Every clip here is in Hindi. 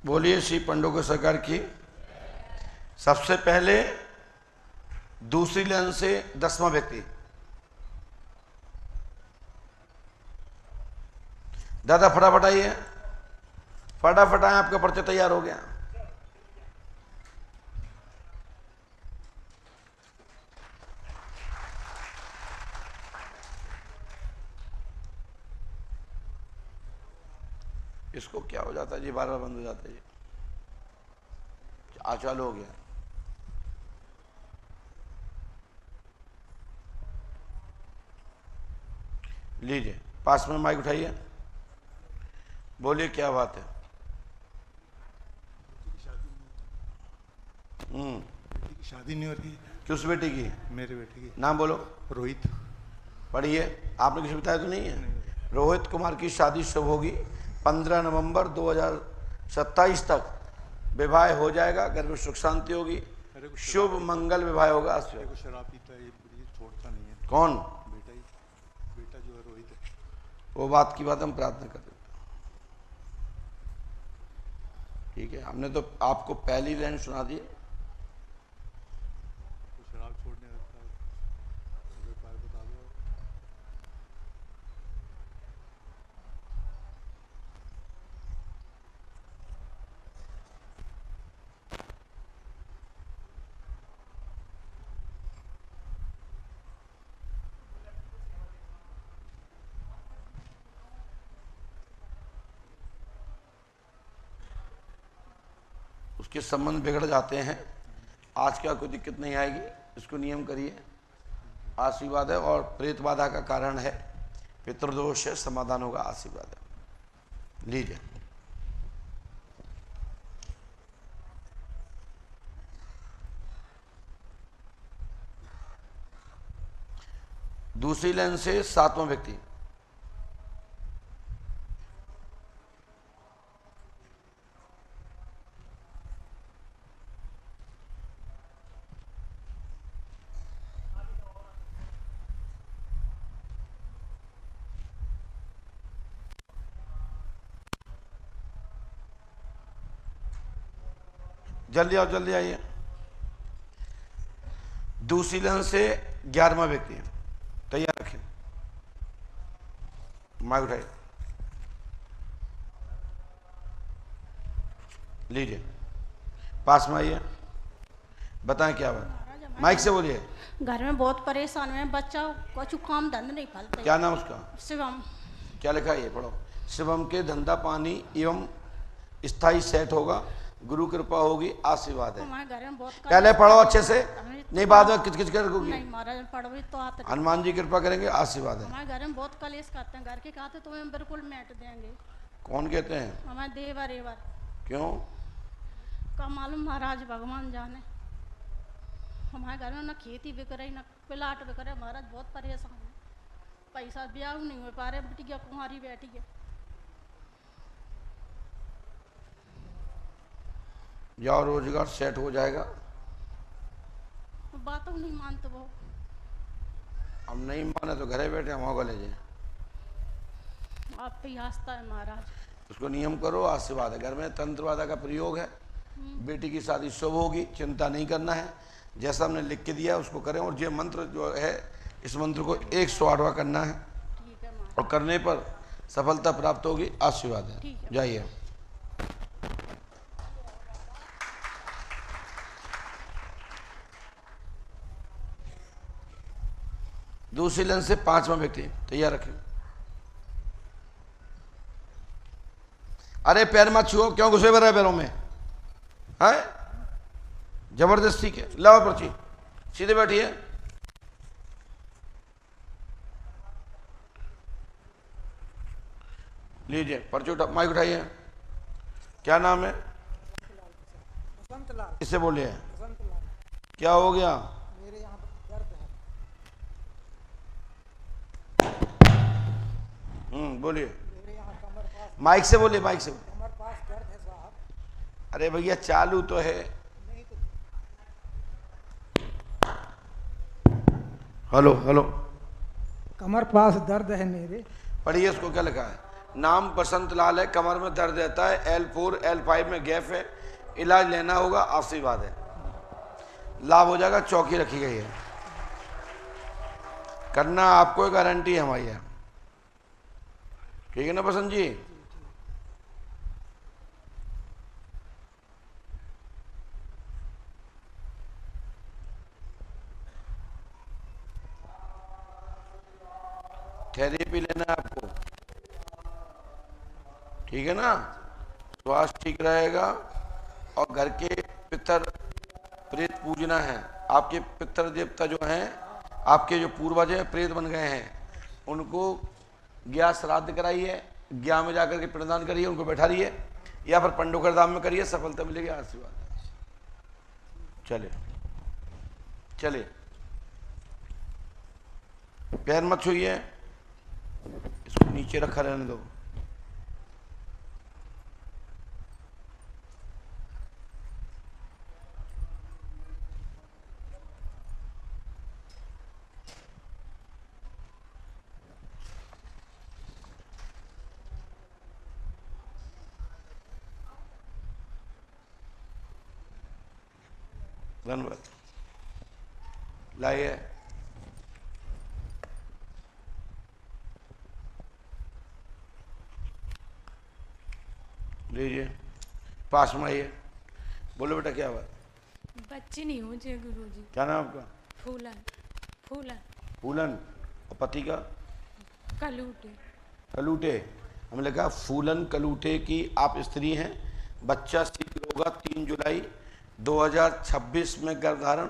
बोलिए श्री पंडोकर सरकार की। सबसे पहले दूसरी लाइन से 10वां व्यक्ति। दादा फटाफट आइए, फटाफट आए, आपका पर्चा तैयार हो गया। इसको क्या हो जाता है जी, बार बार बंद हो जाता है जी। चालू हो गया। लीजिए, पास में माइक उठाइए, बोलिए क्या बात है। बेटी की शादी नहीं हो रही। किस बेटी की? मेरे बेटे की। नाम बोलो। रोहित। पढ़िए, आपने किसी बताया तो नहीं है? रोहित कुमार की शादी शुभ होगी 15 नवंबर 2027 तक विवाह हो जाएगा। घर में सुख शांति होगी, शुभ मंगल विवाह होगा। शराब पीता है, छोड़ता नहीं है। कौन? बेटा जो है रोहित है। वो बात की बात हम प्रार्थना करते हैं, ठीक है। हमने तो आपको पहली लाइन सुना दी। शराब छोड़ने का उपाय बता दो। उसके संबंध बिगड़ जाते हैं। आज क्या कोई दिक्कत नहीं आएगी, इसको नियम करिए, आशीर्वाद है। और प्रेत बाधा का कारण है, पितृदोष है, समाधान होगा, आशीर्वाद है। लीजिए, दूसरी लाइन से 7वां व्यक्ति। जल्दी आओ, जल्दी आइए। दूसरी लाइन से 11वां व्यक्ति है, तैयार रखिए, माइक उठाइए। लीजिए, पास में आइए, बताएं क्या बात। माइक से बोलिए। घर में बहुत परेशान हुए, बच्चा कुछ काम धंधा नहीं फलता। क्या नाम उसका? शिवम। क्या लिखा है ये पढ़ो। शिवम के धंधा पानी एवं स्थायी सेट होगा, गुरु कृपा होगी, आशीर्वाद है। हमारे घर में बहुत पहले पढ़ो अच्छे से, नहीं बाद में किच किच करोगी। नहीं महाराज, पढ़ो तो आते। हनुमान जी कृपा करेंगे, आशीर्वाद है। हमारे घर में बहुत कलेश करते हैं, घर के कहते तुम्हें बिल्कुल मैट देंगे। कौन कहते हैं? हमारे देवर एवर। क्यों? का मालूम महाराज, भगवान जाने। हमारे घर में न खेती बिक रही, न प्लाट बिक रहे। महाराज बहुत परेशान है, पैसा ब्याह नहीं हो पा रहे, बिटिया कुंवारी बैठी है। जाओ, रोजगार सेट हो जाएगा। बातों नहीं मानते वो। अब नहीं माने तो घरे बैठे हम होगा ले जाए। आप पे आस्था है महाराज। उसको नियम करो, आशीर्वाद है। घर में तंत्रवादा का प्रयोग है, बेटी की शादी शुभ होगी, चिंता नहीं करना है। जैसा हमने लिख के दिया उसको करें। और ये मंत्र जो है, इस मंत्र को 108वां करना है, और करने पर सफलता प्राप्त होगी, आशीर्वाद है। जाइए। दूसरी लाइन से 5वां व्यक्ति, तैयार रखें। अरे पैर मत छुओ, क्यों घुसे हुए रहे पैरों में? है जबरदस्ती के। लाओ पर्ची, सीधे बैठिए। लीजिए पर्ची, उठा, माइक उठाइए। क्या नाम है? इससे बोलिए, क्या हो गया? मेरे यहाँ दर्द है। बोलिए। मेरे यहाँ कमर पास। माइक से बोलिए, माइक से। कमर पास दर्द है साहब। अरे भैया चालू तो है। नहीं तो। Hello hello. कमर पास दर्द है मेरे। पढ़िए उसको, क्या लिखा है? नाम बसंत लाल है, कमर में दर्द रहता है, L4 L5 में गैप है, इलाज लेना होगा, आशीर्वाद है, लाभ हो जाएगा। चौकी रखी गई है, करना आपको, गारंटी है हमारी है। ठीक है ना बसंत जी? थेरेपी लेना है आपको, ठीक है ना? स्वास्थ्य ठीक रहेगा। और घर के पितर प्रेत पूजना है। आपके पितर देवता जो हैं, आपके जो पूर्वज हैं प्रेत बन गए हैं, उनको ज्ञा श्राद्ध कराइए, ज्ञा में जाकर के पिंडदान करिए, उनको बैठा रहिए, या फिर पंडोकर धाम में करिए, सफलता मिलेगी, आशीर्वाद। चले चले, पैर मत छूइए, इसको नीचे रखा रहने दो। धन्यवाद। लाइए, लीजिए, पास में आइए, बोलो बेटा क्या बात? बच्चे नहीं हो जे गुरुजी। क्या नाम आपका? फूलन। फूलन। फूलन। और पति का? कलूटे। कलूटे। हमने कहा फूलन कलूटे की आप स्त्री हैं, बच्चा शीघ्र होगा, 3 जुलाई 2026 में गर्भधारण,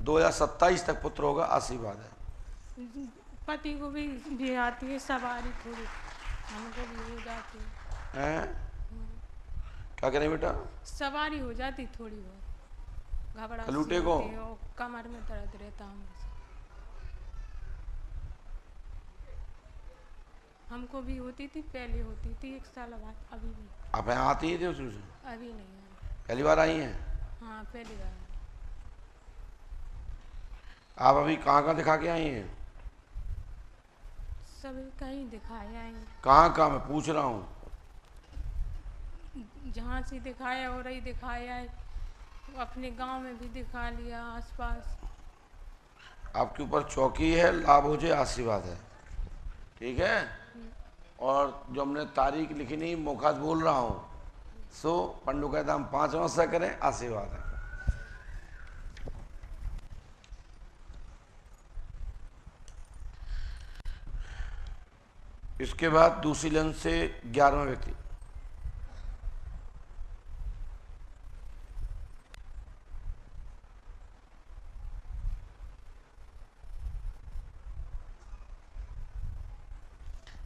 2027 तक पुत्र होगा, आशीर्वाद है। पति को भी आती है सवारी थोड़ी, हमको भी हो जाती है। हैं? क्या करें बेटा? सवारी हो जाती थोड़ी बहुत, घबरा कलूटे को? कमर में दर्द रहता हमेशा। हमको भी होती थी, पहले होती थी 1 साल बाद, अभी नहीं। आप यहाँ आती ही थे उसमें से? अभी नहीं है। पहली बार आई हैं? हाँ पहली बार। आप अभी कहाँ दिखा के आई हैं? सभी कहीं दिखाया है। कहाँ मैं पूछ रहा हूँ। जहाँ से दिखाया और ही दिखाया है, अपने गांव में भी दिखा लिया, आसपास। आपके ऊपर चौकी है, लाभ हो जाए, आशीर्वाद है, ठीक है? और जो हमने तारीख लिखी नहीं, मुखात बोल रहा हूँ, सो पंडू का दाम 5 वर्ष करें, आशीर्वाद है। इसके बाद दूसरी लाइन से 11वां व्यक्ति।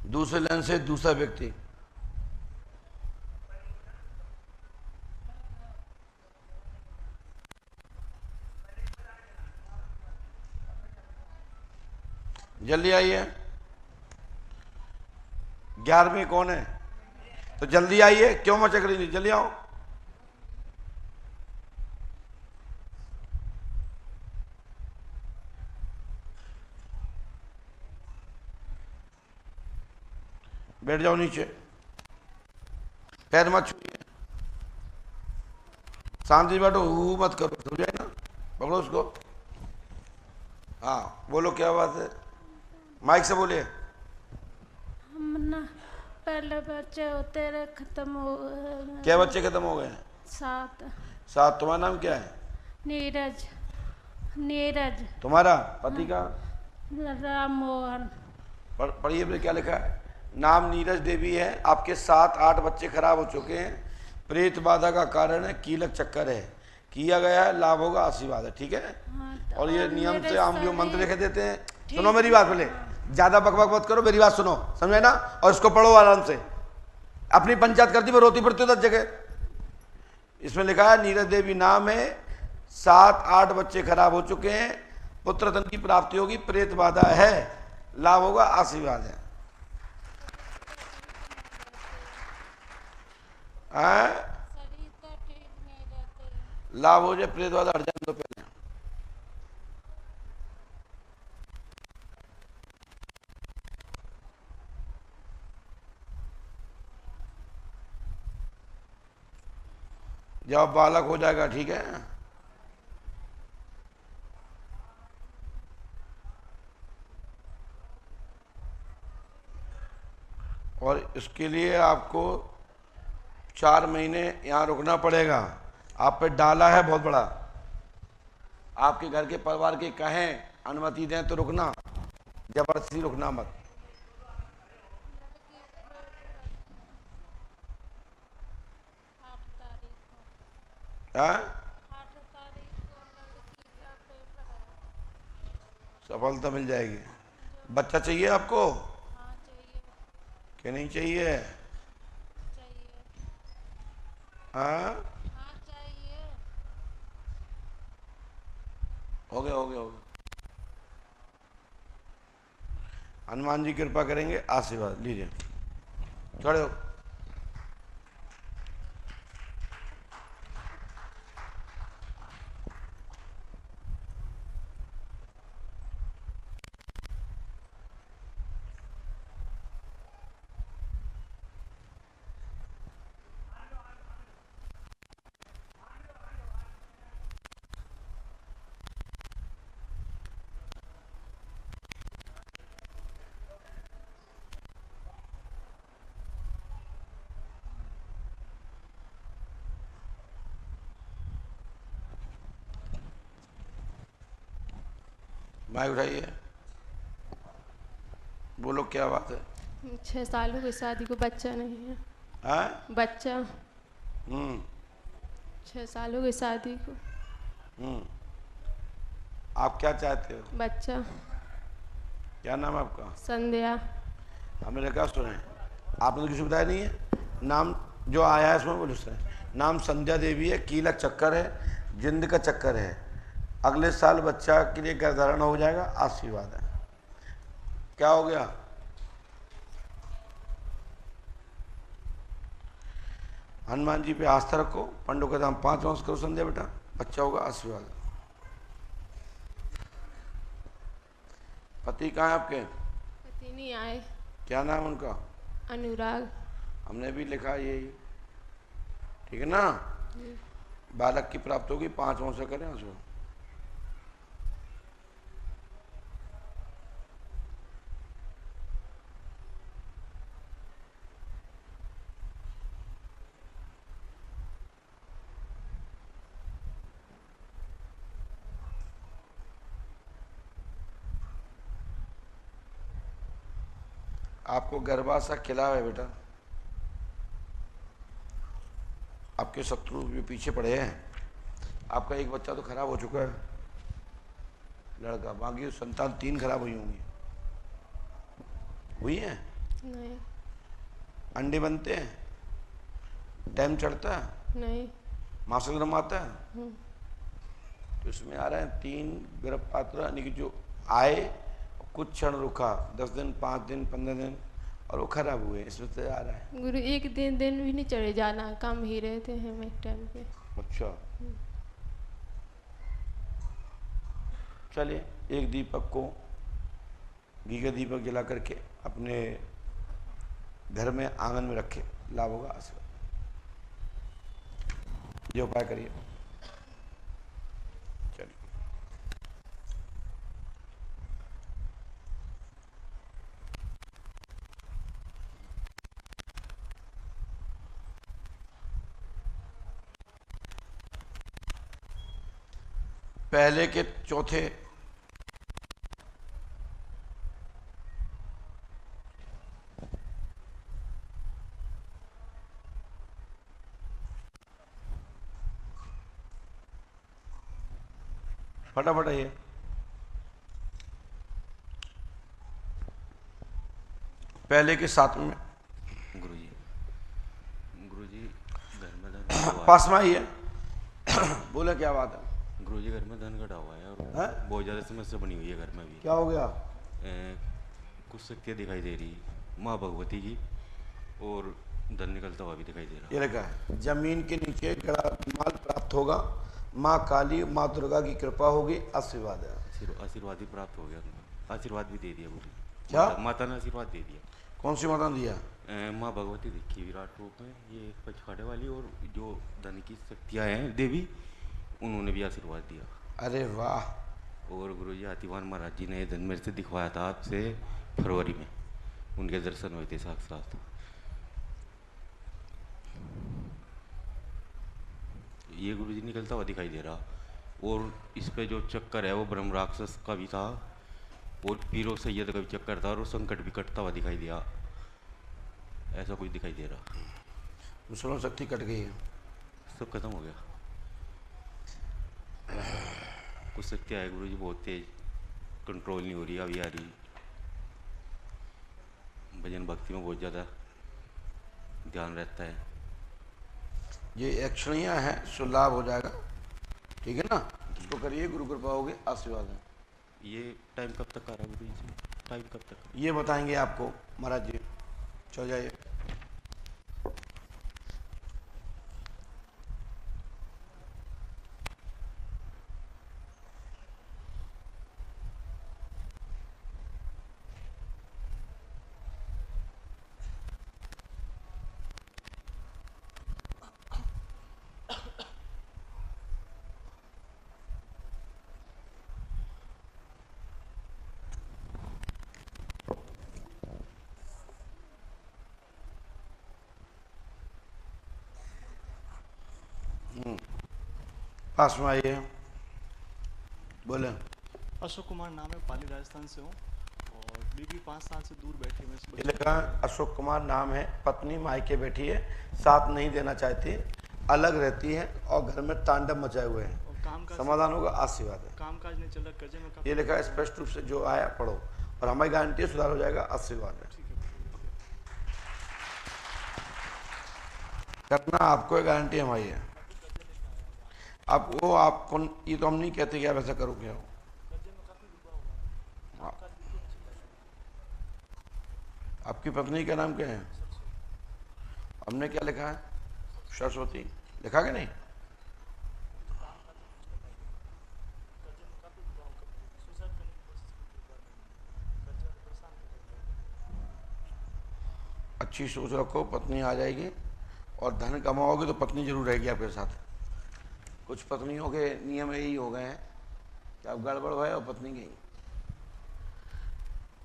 दूसरे लाइन से दूसरा व्यक्ति। जल्दी आइए। 11वें कौन है? तो जल्दी आइए, क्यों मचक रही? जल्दी आओ। बैठ जाओ नीचे, पैर मत छूइए, शांति बैठो, हू मत करो, समझे ना? पकड़ो उसको। हाँ बोलो क्या बात है, माइक से बोलिए। हम ना पहले बच्चे होते रहे, खत्म हो गए। क्या बच्चे खत्म हो गए हैं? 7। तुम्हारा नाम क्या है? नीरज। नीरज। तुम्हारा पति का? राम मोहन। पढ़िए फिर क्या लिखा है। नाम नीरज देवी है, आपके 7-8 बच्चे खराब हो चुके हैं, प्रेत बाधा का कारण है, कीलक चक्कर है, किया गया है, लाभ होगा, आशीर्वाद है, ठीक है? हाँ, और ये नियम मेरे से हम जो सभी- मंत्र लिखे देते हैं, सुनो मेरी बात पहले, ज्यादा बकबक मत करो, मेरी बात सुनो, समझे ना? और इसको पढ़ो आराम से। अपनी पंचायत करती मैं रोती पड़ती हूँ 10 जगह। इसमें लिखा है नीरज देवी नाम है, 7-8 बच्चे खराब हो चुके हैं, पुत्र धन की प्राप्ति होगी, प्रेत बाधा है, लाभ होगा, आशीर्वाद है। लाभ हो जाए, प्रेत बाधा हट जाए तो पहले। जब बालक हो जाएगा ठीक है। और इसके लिए आपको 4 महीने यहाँ रुकना पड़ेगा। आप पे डाला है बहुत बड़ा। आपके घर के परिवार के कहें अनुमति दें तो रुकना, जबरदस्ती रुकना मत। हाँ? सफलता मिल जाएगी। बच्चा चाहिए आपको कि नहीं चाहिए? हाँ, हो गया हो गया हो गया। हनुमान जी कृपा करेंगे, आशीर्वाद लीजिए, खड़े हो। माइक उठाइए, बोलो क्या बात है? 6 साल हो गए शादी को, बच्चा नहीं है। हाँ? बच्चा 6 साल हो गए शादी को। आप क्या चाहते हो? बच्चा। क्या नाम है आपका? संध्या। हमने क्या सुने? आपने तो किसी को बताया नहीं है? नाम जो आया है इसमें बोलो सर। नाम संध्या देवी है, कीलक चक्कर है, जिंद का चक्कर है। अगले साल बच्चा के लिए गर्भधारण हो जाएगा, आशीर्वाद है। क्या हो गया? हनुमान जी पे आस्था रखो, पंडों का दाम 5 अंश करो संध्या बेटा, बच्चा होगा, आशीर्वाद। पति कहाँ है आपके? पति नहीं आए। क्या नाम उनका? अनुराग। हमने भी लिखा यही, ठीक है ना? बालक की प्राप्त होगी, 5 अंश करें आंसू। आपको गर्भाशय खिला है बेटा, आपके शत्रु भी पीछे पड़े हैं। आपका एक बच्चा तो खराब हो चुका है, लड़का, बाकी संतान 3 खराब हुई होंगी। हुई है? नहीं। अंडे बनते हैं? टाइम चढ़ता है? नहीं। मासिक धर्म आता है? तो इसमें आ रहे हैं 3 गर्भपात्र, यानी कि जो आए कुछ क्षण रुका, 10 दिन, 5 दिन, 15 दिन, और वो खराब हुए, इसमें से आ रहा है। गुरु एक दिन भी नहीं चले जाना, कम ही रहते हैं हम एक टाइम पे। अच्छा, चलिए एक दीपक को, घी का दीपक जला करके अपने घर में आंगन में रखे, लाभ होगा, आशीर्वाद। ये उपाय करिए। चलिए, पहले के चौथे फटाफट आइए। पहले के 7 में गुरुजी घर में धन पास में आइए। बोले क्या बात है? गुरुजी घर में धन घटा हुआ है और हैं? बहुत ज़्यादा समस्या बनी हुई है घर में भी। क्या हो गया? कुछ शक्तियाँ दिखाई दे रही है माँ भगवती की, और धन निकलता हुआ भी दिखाई दे रहा ये लिखा है, जमीन के नीचे गड़ा माल प्राप्त होगा, माँ काली माँ दुर्गा की कृपा होगी, आशीर्वाद है। आशीर्वाद भी प्राप्त हो गया, आशीर्वाद भी दे दिया गुरु। क्या? माता ने आशीर्वाद दे दिया। कौन सी माता ने दिया? माँ भगवती दिखी विराट रूप में, ये पचखाड़े वाली, और जो धन की शक्तियाँ हैं देवी, उन्होंने भी आशीर्वाद दिया। अरे वाह। और गुरुजी हाथीवान महाराज जी ने धन मेरे से दिखवाया था आपसे फरवरी में, उनके दर्शन हुए थे साक्षात। ये गुरुजी निकलता हुआ दिखाई दे रहा, और इस पे जो चक्कर है वो ब्रह्म राक्षस का भी था, और पीरो सैयद का भी चक्कर था, और वो संकट भी कटता हुआ दिखाई दिया, ऐसा कुछ दिखाई दे रहा। मुसलमान शक्ति कट गई है, सब खत्म हो गया। कुछ शक्ति आए गुरुजी बहुत तेज, कंट्रोल नहीं हो रही, अभी आ रही। भजन भक्ति में बहुत ज़्यादा ध्यान रहता है। ये एक्शनियाँ हैं, सो लाभ हो जाएगा, ठीक है ना। इसको करिए, गुरु कृपा होगी, आशीर्वाद है। ये टाइम कब तक आ रहा है गुरुजी जी? टाइम कब तक? ये बताएंगे आपको महाराज जी, चल जाइए। पास में आइए, बोले। अशोक कुमार नाम है, पाली राजस्थान से हूँ, और बीवी 5 साल से दूर बैठी है। ये लिखा अशोक कुमार नाम है, पत्नी मायके बैठी है, साथ नहीं देना चाहती, अलग रहती है और घर में तांडव मचाए हुए हैं। समाधान होगा, आशीर्वाद है। कामकाज नहीं चल रहा, कर्जे में ये लिखा है स्पष्ट रूप से, जो आया पढ़ो, और हमारी गारंटी सुधार हो जाएगा, आशीर्वाद है। करना आपको है, गारंटी हमारी है। अब वो आपको, ये तो हम नहीं कहते कि आप ऐसा करो क्या हो। आपकी पत्नी का नाम क्या है? हमने क्या लिखा है? सरस्वती लिखा कि नहीं? अच्छी सोच रखो, पत्नी आ जाएगी, और धन कमाओगे तो पत्नी जरूर रहेगी आपके साथ। कुछ पत्नियों के नियम यही हो गए हैं कि अब गड़बड़ हुआ और पत्नी गई।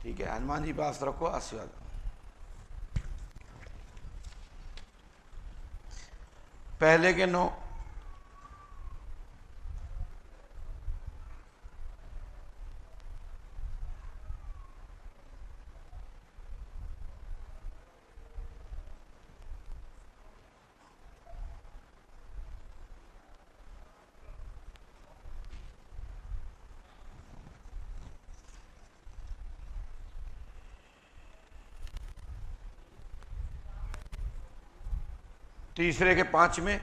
ठीक है, हनुमान जी पास रखो, आशीर्वाद। पहले के 9 तीसरे के 5 में,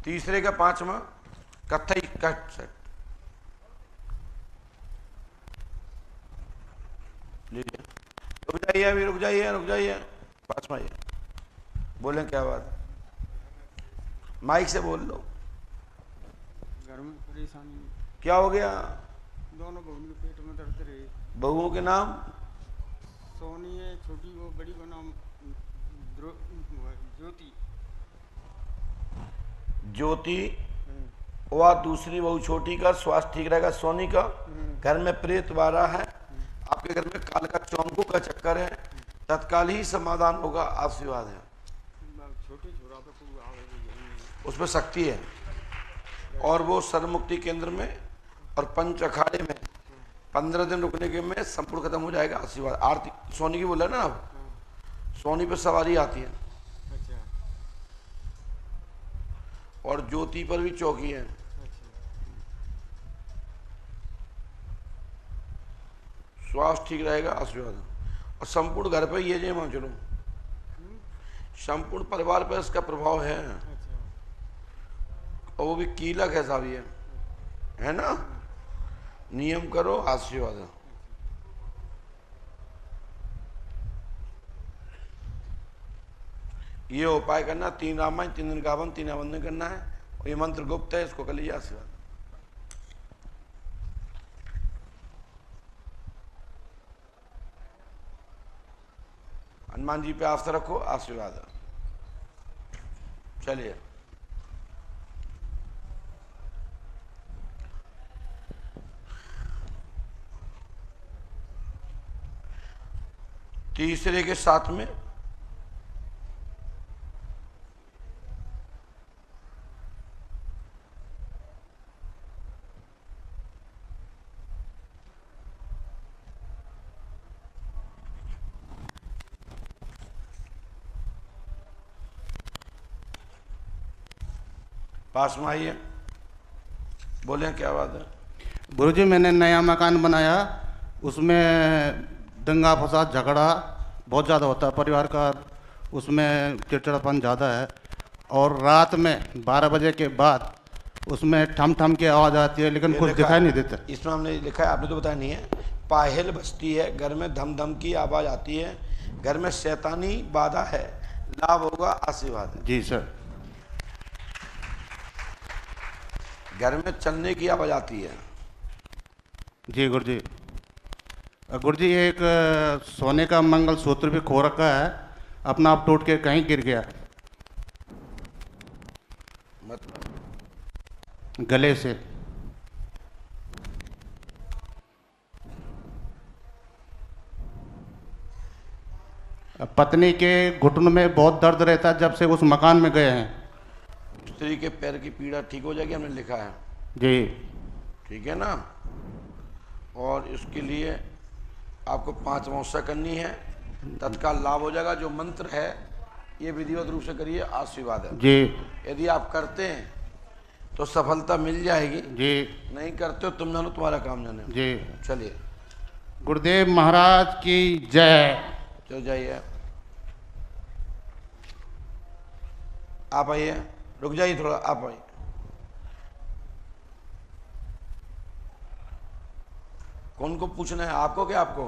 तीसरे का 5वां कत्थई कट सेट लीजिए। रुक जाइए, अभी रुक जाइए, रुक जाइए, 5वां ये बोलें, क्या बात है? माइक से बोल लो। घर में परेशानी, क्या हो गया? दोनों बहू के पेट में दर्द रहे। बहुओं के नाम? सोनी है छोटी, वो बड़ी का नाम ज्योति। ज्योति, वह दूसरी बहू छोटी का स्वास्थ्य ठीक रहेगा। सोनी का घर में प्रेत वारा है, आपके घर में काल का चौंकू का चक्कर है, तत्काल ही समाधान होगा, आशीर्वाद है। छोटे छोरा पे कोई आवे, उसमें शक्ति है, और वो सर्वमुक्ति केंद्र में और पंच अखाड़े में 15 दिन रुकने के में संपूर्ण खत्म हो जाएगा, आशीर्वाद। आरती सोनी की बोला ना, अब सोनी पे सवारी आती है। अच्छा और ज्योति पर भी चौकी है। स्वास्थ्य ठीक रहेगा, आशीर्वाद। और संपूर्ण घर पे ये जे मान चलो, संपूर्ण परिवार पर इसका प्रभाव है। और वो भी कीलक ऐसा भी है ना। नियम करो, आशीर्वाद है। ये उपाय करना, 3 रामायण 3 दिन गावन 3 आबंधन करना है, और ये मंत्र गुप्त है, इसको कर लीजिए, आशीर्वाद। हनुमान जी पे आस्था रखो, आशीर्वाद। चलिए तीसरे के साथ में पास में आइए, बोले क्या बात है? गुरुजी मैंने नया मकान बनाया, उसमें दंगा फसाद झगड़ा बहुत ज़्यादा होता है परिवार का, उसमें चिड़चिड़ापन ज़्यादा है। और रात में 12 बजे के बाद उसमें ठम ठम की आवाज़ आती है, लेकिन कुछ दिखाई नहीं देता। इसमें हमने लिखा है, आपने तो बताया नहीं है। पाहिल बजती है, घर में धम धम की आवाज़ आती है, घर में शैतानी बाधा है, लाभ होगा, आशीर्वाद है। जी सर। घर में चलने की आवाज़ आती है। जी गुरुजी। गुरुजी एक सोने का मंगलसूत्र भी खो रखा है, अपना आप टूट के कहीं गिर गया, मतलब गले से। पत्नी के घुटनों में बहुत दर्द रहता है जब से उस मकान में गए हैं। स्त्री के पैर की पीड़ा ठीक हो जाएगी, हमने लिखा है। जी ठीक है ना। और इसके लिए आपको 5 अमावस्या करनी है, तत्काल लाभ हो जाएगा। जो मंत्र है ये विधिवत रूप से करिए, आशीर्वाद है जी। यदि आप करते हैं तो सफलता मिल जाएगी, जी। नहीं करते हो तुम जानो, तुम्हारा काम जाने। जी। चलिए गुरुदेव महाराज की जय। चलो जाइए, आप आइए, रुक जाइए थोड़ा, आप आइए। कौन को पूछना है, आपको क्या? आपको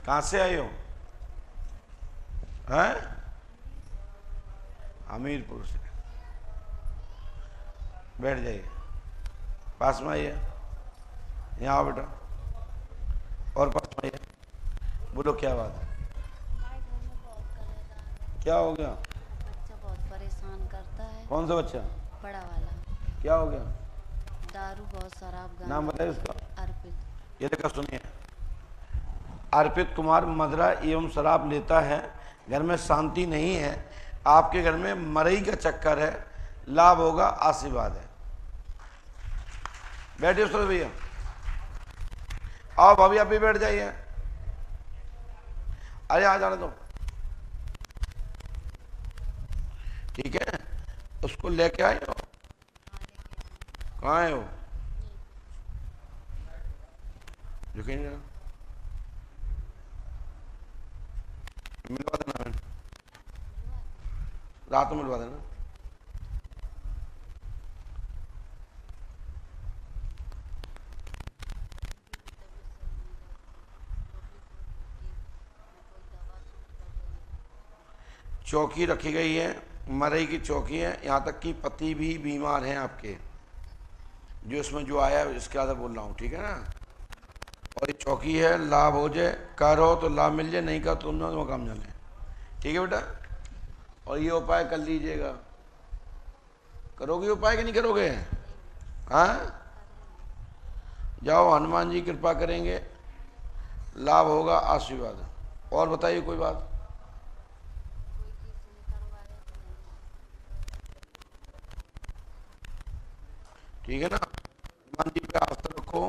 कहां से आए हो? हैं? हमीरपुर से। बैठ जाइए, पास में आइए, यहाँ आओ बेटा, और पास में आइए। बोलो क्या बात है? क्या हो गया? बच्चा बहुत परेशान करता है। कौन सा बच्चा? बड़ा वाला। क्या हो गया? दारू बहुत शराब गांजा। नाम बताइए उसका। अर्पित। ये देखा, सुनिए, अर्पित कुमार मदरा एवं शराब लेता है, घर में शांति नहीं है, आपके घर में मरई का चक्कर है, लाभ होगा, आशीर्वाद है। बैठिए सुरेश भैया, आओ भाभी, आप भी बैठ जाइए। अरे आ जाने दो, ठीक है। उसको लेके आए हो? कहाँ आए हो? रुकेंगे ना, मिलवा देना, रात में मिलवा देना। चौकी रखी गई है, मरई की चौकी है, यहाँ तक कि पति भी बीमार हैं आपके, जो इसमें जो आया है इसके आधार बोल रहा हूँ, ठीक है ना। और ये चौकी है, लाभ हो जाए, करो तो लाभ मिल जाए, नहीं करो तो तुम काम जाने, ठीक है बेटा। और ये उपाय कर लीजिएगा। करोगे उपाय कि नहीं करोगे? हाँ, जाओ, हनुमान जी कृपा करेंगे, लाभ होगा, आशीर्वाद। और बताइए कोई बात? ठीक है ना। हनुमान जी पे आस्था रखो,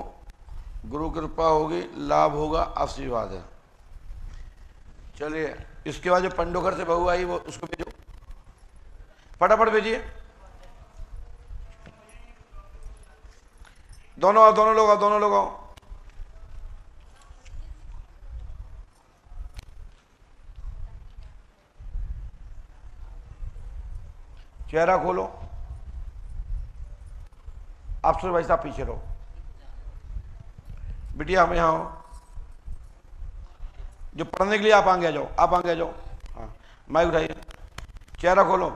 गुरु कृपा होगी, लाभ होगा, आशीर्वाद है। चलिए, इसके बाद जो पंडोकर से बहू आई वो उसको भेजो, फटाफट भेजिए। दोनों आओ, दोनों लोग आओ, दोनों लोग आओ। चेहरा खोलो। आप सुन भाई साहब, पीछे रहो। बिटिया हम यहाँ हो, जो पढ़ने के लिए आप आगे आ जाओ, आप आगे आ जाओ। हाँ, माइक उठाइए, चेहरा खोलो,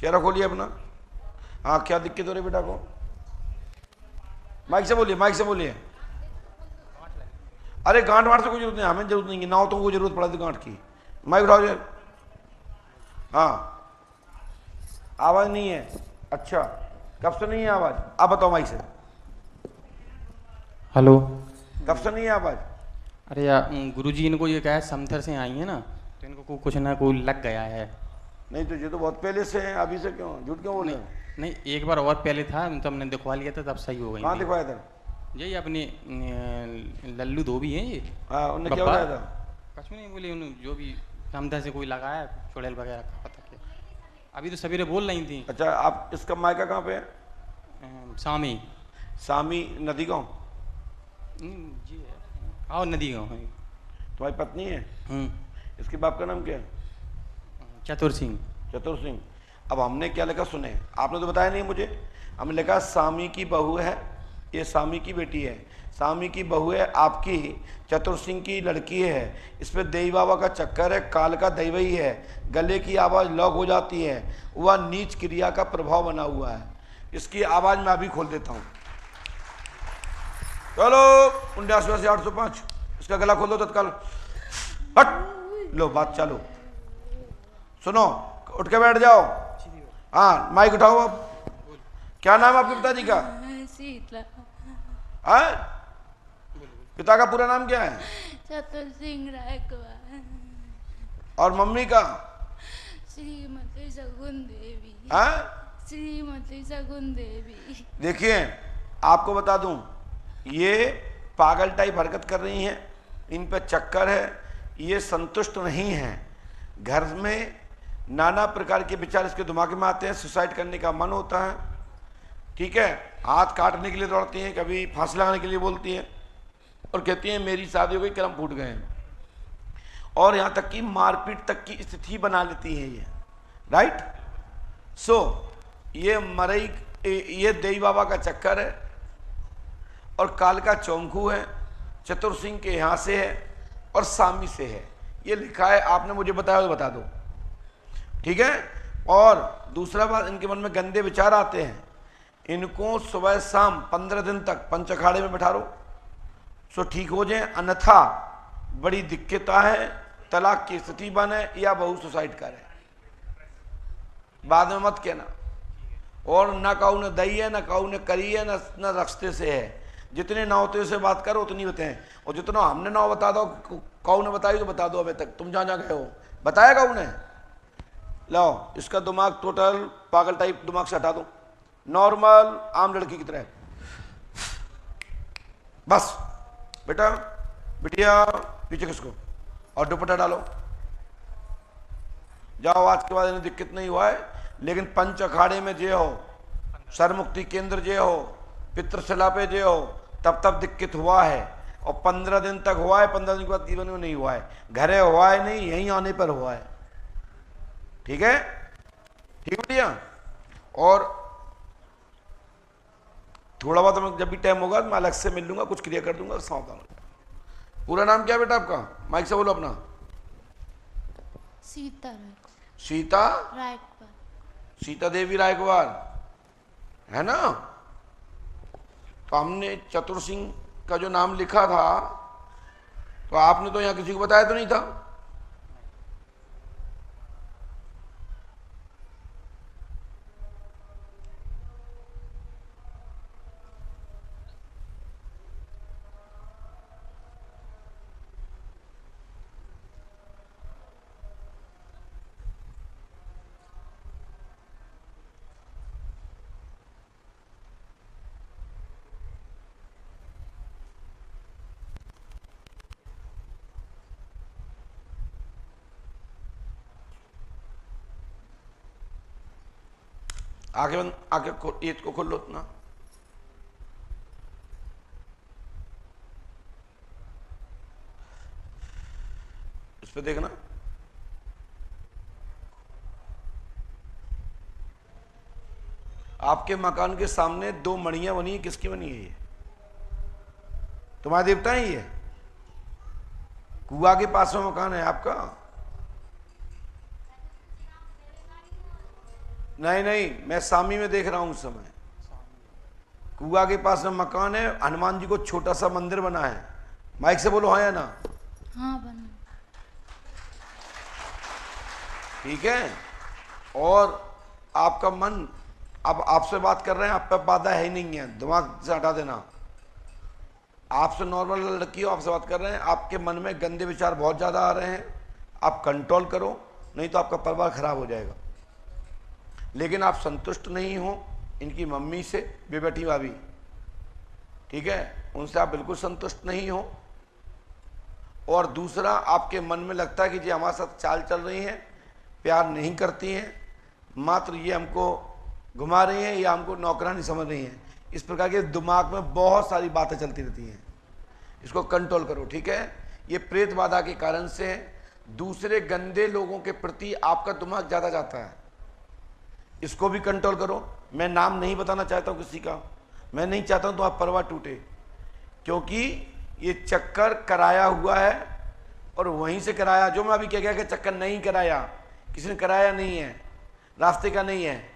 चेहरा खोलिए अपना। हाँ, क्या दिक्कत हो रही बेटा को? माइक से बोलिए, माइक से बोलिए। अरे गांठ वाठ से कोई जरूरत नहीं, हमें जरूरत नहीं है, ना हो तो कोई जरूरत पड़ा थी गांठ की। माइक उठाओ जी। हाँ, आवाज नहीं है। अच्छा, कब से नहीं है आवाज? आप बताओ माइक से। हेलो। कब से नहीं है आवाज? अरे यार गुरुजी इनको ये क्या है, समथर से आई है ना, तो इनको कुछ ना कोई लग गया है। नहीं तो ये तो बहुत पहले से है, अभी से क्यों झूठ क्यों बोल रहे हो? नहीं, एक बार और पहले था तो हमने दिखवा लिया था, तब सही हो गई। कहाँ दिखवाया था? यही अपने लल्लू धोबी हैं ये। हाँ, उन्होंने क्या बताया था? कुछ नहीं बोले, उन्होंने जो भी समथर से कोई लगाया चुड़ैल वगैरह का पता क्या। अभी तो सवेरे बोल रही थी। अच्छा, आप इसका मायका कहाँ पे है? सामी। सामी नदी गाँव? जी है, आओ नदी गाँव है। तुम्हारी पत्नी है? इसके बाप का नाम क्या है? चतुर सिंह। चतुर सिंह। अब हमने क्या लिखा सुने, आपने तो बताया नहीं मुझे। हमने लिखा सामी की बहू है, ये सामी की बेटी है, सामी की बहू है आपकी, चतुर सिंह की लड़की है। इस पर देवी बाबा का चक्कर है, काल का दैवई है, गले की आवाज़ लॉक हो जाती है, वह नीच क्रिया का प्रभाव बना हुआ है। इसकी आवाज़ मैं अभी खोल देता हूँ। चलो 89-805, इसका गला खोल दो तत्काल। हट लो, बात चालू। सुनो, उठ के बैठ जाओ। हाँ, माइक उठाओ। अब क्या नाम है आपके पिताजी का? शीतला। हाँ, पिता का पूरा नाम क्या है? चतुर सिंह रायकवार। और मम्मी का? श्रीमती शगुन देवी। हाँ, श्रीमती शगुन देवी। देखिए आपको बता दूं, ये पागल टाइप हरकत कर रही हैं, इन पे चक्कर है, ये संतुष्ट नहीं हैं। घर में नाना प्रकार के विचार इसके दिमाग में आते हैं, सुसाइड करने का मन होता है, ठीक है, हाथ काटने के लिए दौड़ती हैं, कभी फांसी लगाने के लिए बोलती हैं और कहती हैं मेरी शादी हो गई, कर्म फूट गए हैं, और यहाँ तक कि मारपीट तक की स्थिति बना लेती हैं ये। राइट? सो ये मरई, ये देवी बाबा का चक्कर है और काल का चौंकू है, चतुर सिंह के यहाँ से है और सामी से है। ये लिखा है, आपने मुझे बताया तो बता दो, ठीक है। और दूसरा बात, इनके मन में गंदे विचार आते हैं, इनको सुबह शाम 15 दिन तक पंच अखाड़े में बैठा लो सो ठीक हो जाए, अन्यथा बड़ी दिक्कत है, तलाक की स्थिति बने या बहू सुसाइड करे, बाद में मत कहना। और ना काऊ ने दई है, ना काऊ ने करी है, ना रस्ते से है। जितने नावते से बात करो उतनी बताएं, और जितना हमने नाव बता दो, काऊ ने बताई तो बता दो। अभी तक तुम जहाँ गए हो बताया काऊ ने? लो, इसका दिमाग टोटल पागल टाइप दिमाग से हटा दो, नॉर्मल आम लड़की की तरह। बस बेटा, बिटिया पीछे किसको, और दुपट्टा डालो, जाओ। आज के बाद इन्हें दिक्कत नहीं हुआ है, लेकिन पंच अखाड़े में जे हो, सरमुक्ति केंद्र जे हो, पितृशिला पे जे हो, तब तब दिक्कत हुआ है। और 15 दिन तक हुआ है, 15 दिन के बाद जीवन में नहीं हुआ है, घरे हुआ है नहीं, यहीं आने पर हुआ है। ठीक है, ठीक है भैया। और थोड़ा बहुत हमें जब भी टाइम होगा मैं अलग से मिल लूंगा, कुछ क्रिया कर दूंगा, सावधान हो जाओ। पूरा नाम क्या बेटा आपका? माइक से बोलो अपना। सीता सीता रायकवार। सीता देवी रायकवार है ना? तो हमने चतुर सिंह का जो नाम लिखा था, तो आपने तो यहाँ किसी को बताया तो नहीं था? आगे आगे ये को खोल लो अपना। इस पे देखना, आपके मकान के सामने 2 मणियां बनी है, किसकी बनी है ये? तुम्हारे देवता है ये? कुआ के पास में मकान है आपका? नहीं नहीं, मैं सामी में देख रहा हूं उस समय। कुआ के पास में मकान है, हनुमान जी को छोटा सा मंदिर बना है। माइक से बोलो हाँ या ना। हाँ बना। ठीक है। और आपका मन, अब आपसे बात कर रहे हैं, आप पे बाधा है ही नहीं है, दिमाग से हटा देना। आपसे नॉर्मल लड़की हो, आपसे बात कर रहे हैं, आपके मन में गंदे विचार बहुत ज्यादा आ रहे हैं, आप कंट्रोल करो, नहीं तो आपका परिवार खराब हो जाएगा। लेकिन आप संतुष्ट नहीं हो इनकी मम्मी से, बेबेटी भाभी, ठीक है, उनसे आप बिल्कुल संतुष्ट नहीं हो। और दूसरा, आपके मन में लगता है कि जी हमारे साथ चाल चल रही हैं, प्यार नहीं करती हैं, मात्र ये हमको घुमा रही हैं या हमको नौकरानी समझ रही हैं। इस प्रकार के दिमाग में बहुत सारी बातें चलती रहती हैं, इसको कंट्रोल करो, ठीक है। ये प्रेत बाधा के कारण से दूसरे गंदे लोगों के प्रति आपका दिमाग ज़्यादा जाता है, इसको भी कंट्रोल करो। मैं नाम नहीं बताना चाहता हूँ किसी का, मैं नहीं चाहता हूँ तुम्हारा परिवार टूटे, क्योंकि ये चक्कर कराया हुआ है और वहीं से कराया। जो मैं अभी कह गया कि चक्कर नहीं कराया, किसी ने कराया नहीं है, रास्ते का नहीं है,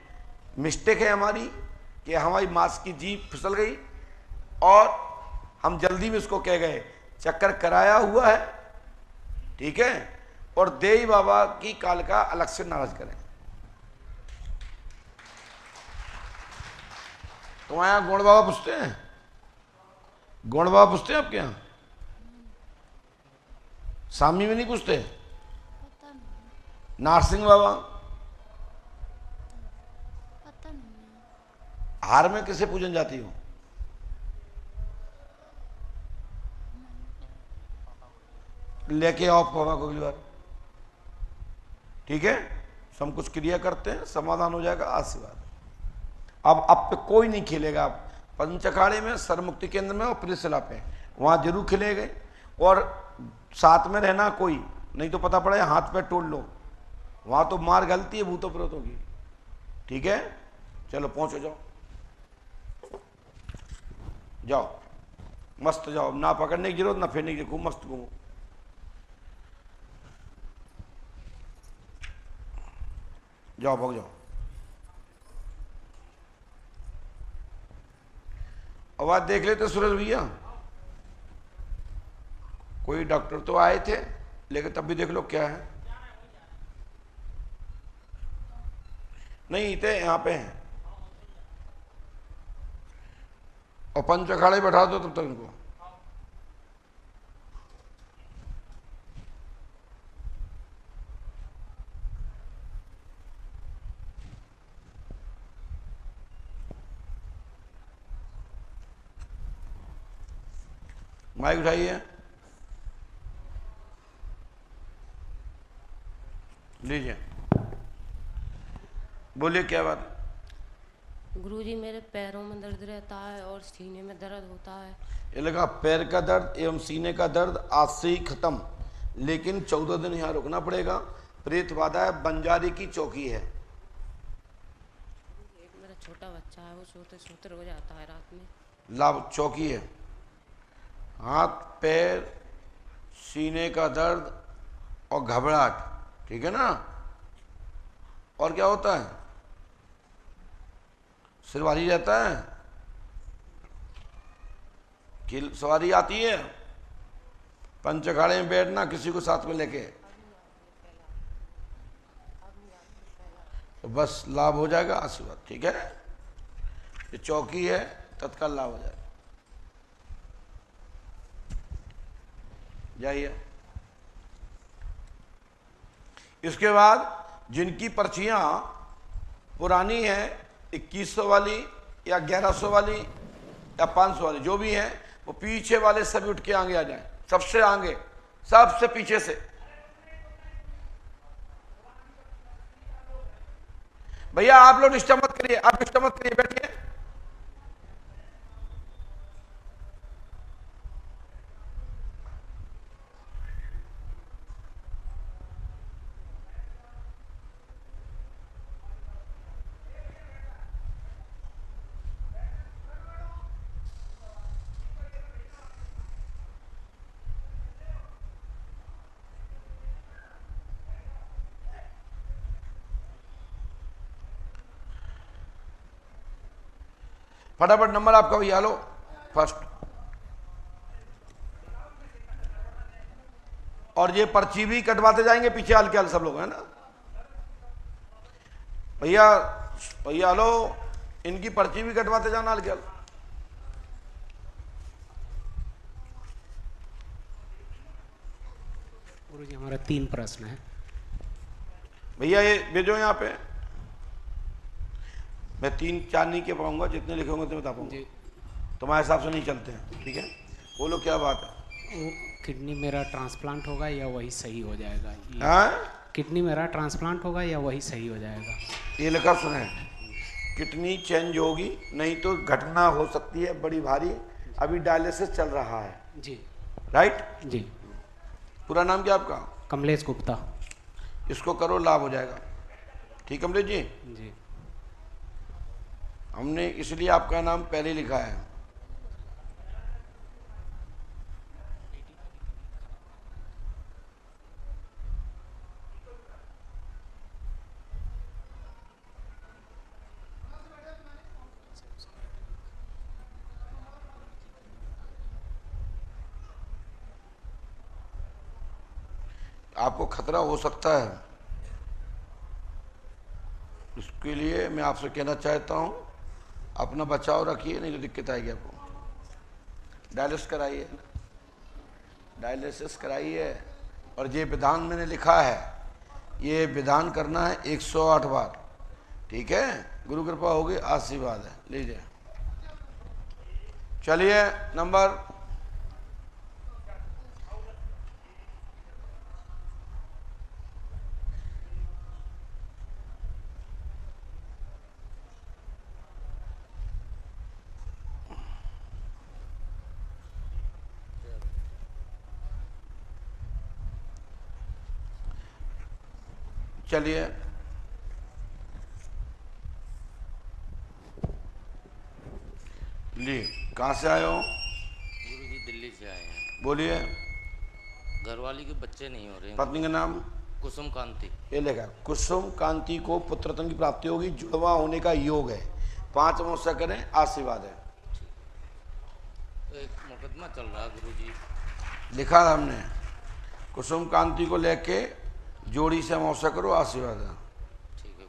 मिस्टेक है हमारी कि हमारी मांस की जीभ फिसल गई और हम जल्दी में उसको कह गए। चक्कर कराया हुआ है, ठीक है। और देई बाबा की कालिका अलग से नाराज करें। तुम्हारे यहाँ गौड़ बाबा पूछते हैं? गौड़ बाबा पूछते हैं आपके यहाँ? सामी में नहीं पूछते? पता नहीं। नारसिंह बाबा? पता नहीं। हार में किसे पूजन जाती हो? लेके आओ पापा को अगली बार, ठीक है। सब कुछ क्रिया करते हैं, समाधान हो जाएगा, आशीर्वाद। अब आप पे कोई नहीं खेलेगा। आप पंचखाड़े में, सरमुक्ति केंद्र में और प्रियशिला पे, वहां जरूर खिलेंगे। और साथ में रहना कोई नहीं तो पता पड़े हाथ पे तोड़ लो, वहां तो मार गलती है भूतों प्रेतों की, ठीक है। चलो पहुंचो, जाओ जाओ, मस्त जाओ, ना पकड़ने की जरूरत ना फेरने की, खूब मस्त घूमो। जाओ भाग जाओ। आवाज देख लेते सूरज भैया, कोई डॉक्टर तो आए थे लेकिन तब भी देख लो क्या है। नहीं थे, यहाँ पे हैं। और पंच अखाड़े बैठा दो तब तक इनको। माइक उठाइए, लीजिए, बोलिए क्या बात है। गुरुजी, मेरे पैरों में दर्द रहता है और सीने में दर्द होता है। ये लगा पैर का दर्द एवं सीने का दर्द आज से ही खत्म, लेकिन 14 दिन यहाँ रुकना पड़ेगा। प्रेत बाधा है, बंजारी की चौकी है। एक मेरा छोटा बच्चा है, वो सोते सोते रो जाता है रात में। लाभ चौकी है, हाथ पैर सीने का दर्द और घबराहट, ठीक है ना। और क्या होता है? सिर भारी रहता है, कि सवारी आती है, पंच अखाड़े में बैठना किसी को साथ में लेके, तो बस लाभ हो जाएगा, आशीर्वाद, ठीक है। ये चौकी है, तत्काल लाभ हो जाएगा। जाइए। इसके बाद जिनकी पर्चियां पुरानी है, 2100 वाली या 1100 वाली या 500 वाली जो भी है, वो पीछे वाले सभी उठ के आगे आ जाएं, सबसे आगे, सबसे पीछे से। भैया आप लोग डिस्टर्ब मत करिए, आप डिस्टर्ब मत करिए, बैठिए। फटाफट नंबर आपका भैया लो फर्स्ट। और ये पर्ची भी कटवाते जाएंगे पीछे हल्के हल सब लोग, है ना भैया? भैया लो, इनकी पर्ची भी कटवाते जाना हल्के हल। गुरुजी हमारा 3 प्रश्न है भैया, ये भेजो यहाँ पे। मैं 3-4 नहीं कह पाऊंगा, जितने लिखे होंगे तो बता पाऊंगा। तुम्हारे हिसाब से नहीं चलते हैं, ठीक है? बोलो क्या बात है। वो किडनी मेरा ट्रांसप्लांट होगा या वही सही हो जाएगा? हाँ, किडनी मेरा ट्रांसप्लांट होगा या वही सही हो जाएगा? ये लिखा सुने, किडनी चेंज होगी, नहीं तो घटना हो सकती है बड़ी भारी। अभी डायलिसिस चल रहा है जी, राइट जी। पूरा नाम क्या आपका? कमलेश गुप्ता। इसको करो, लाभ हो जाएगा। ठीक कमलेश जी? जी। हमने इसलिए आपका नाम पहले लिखा है। आपको खतरा हो सकता है, इसके लिए मैं आपसे कहना चाहता हूं अपना बचाव रखिए, नहीं तो दिक्कत आएगी आपको। डायलिसिस कराइए, डायलिसिस कराइए। और ये विधान मैंने लिखा है, ये विधान करना है 108 बार, ठीक है? गुरु कृपा होगी, आशीर्वाद है। लीजिए, चलिए नंबर। चलिए, ली कहाँ से आए हो? गुरुजी दिल्ली से आए हैं। बोलिए। घरवाली के बच्चे नहीं हो रहे हैं। पत्नी का नाम? कुसुम कांति। ये लेगा, कुसुम कांति को पुत्र रत्न की प्राप्ति होगी, जुड़वा होने का योग है। 5 अमावस्या करें, आशीर्वाद है। तो एक मुकदमा चल रहा है गुरुजी। लिखा था हमने, कुसुम कांति को लेके जोड़ी से अमावस्या करो, आशीर्वाद है। ठीक है।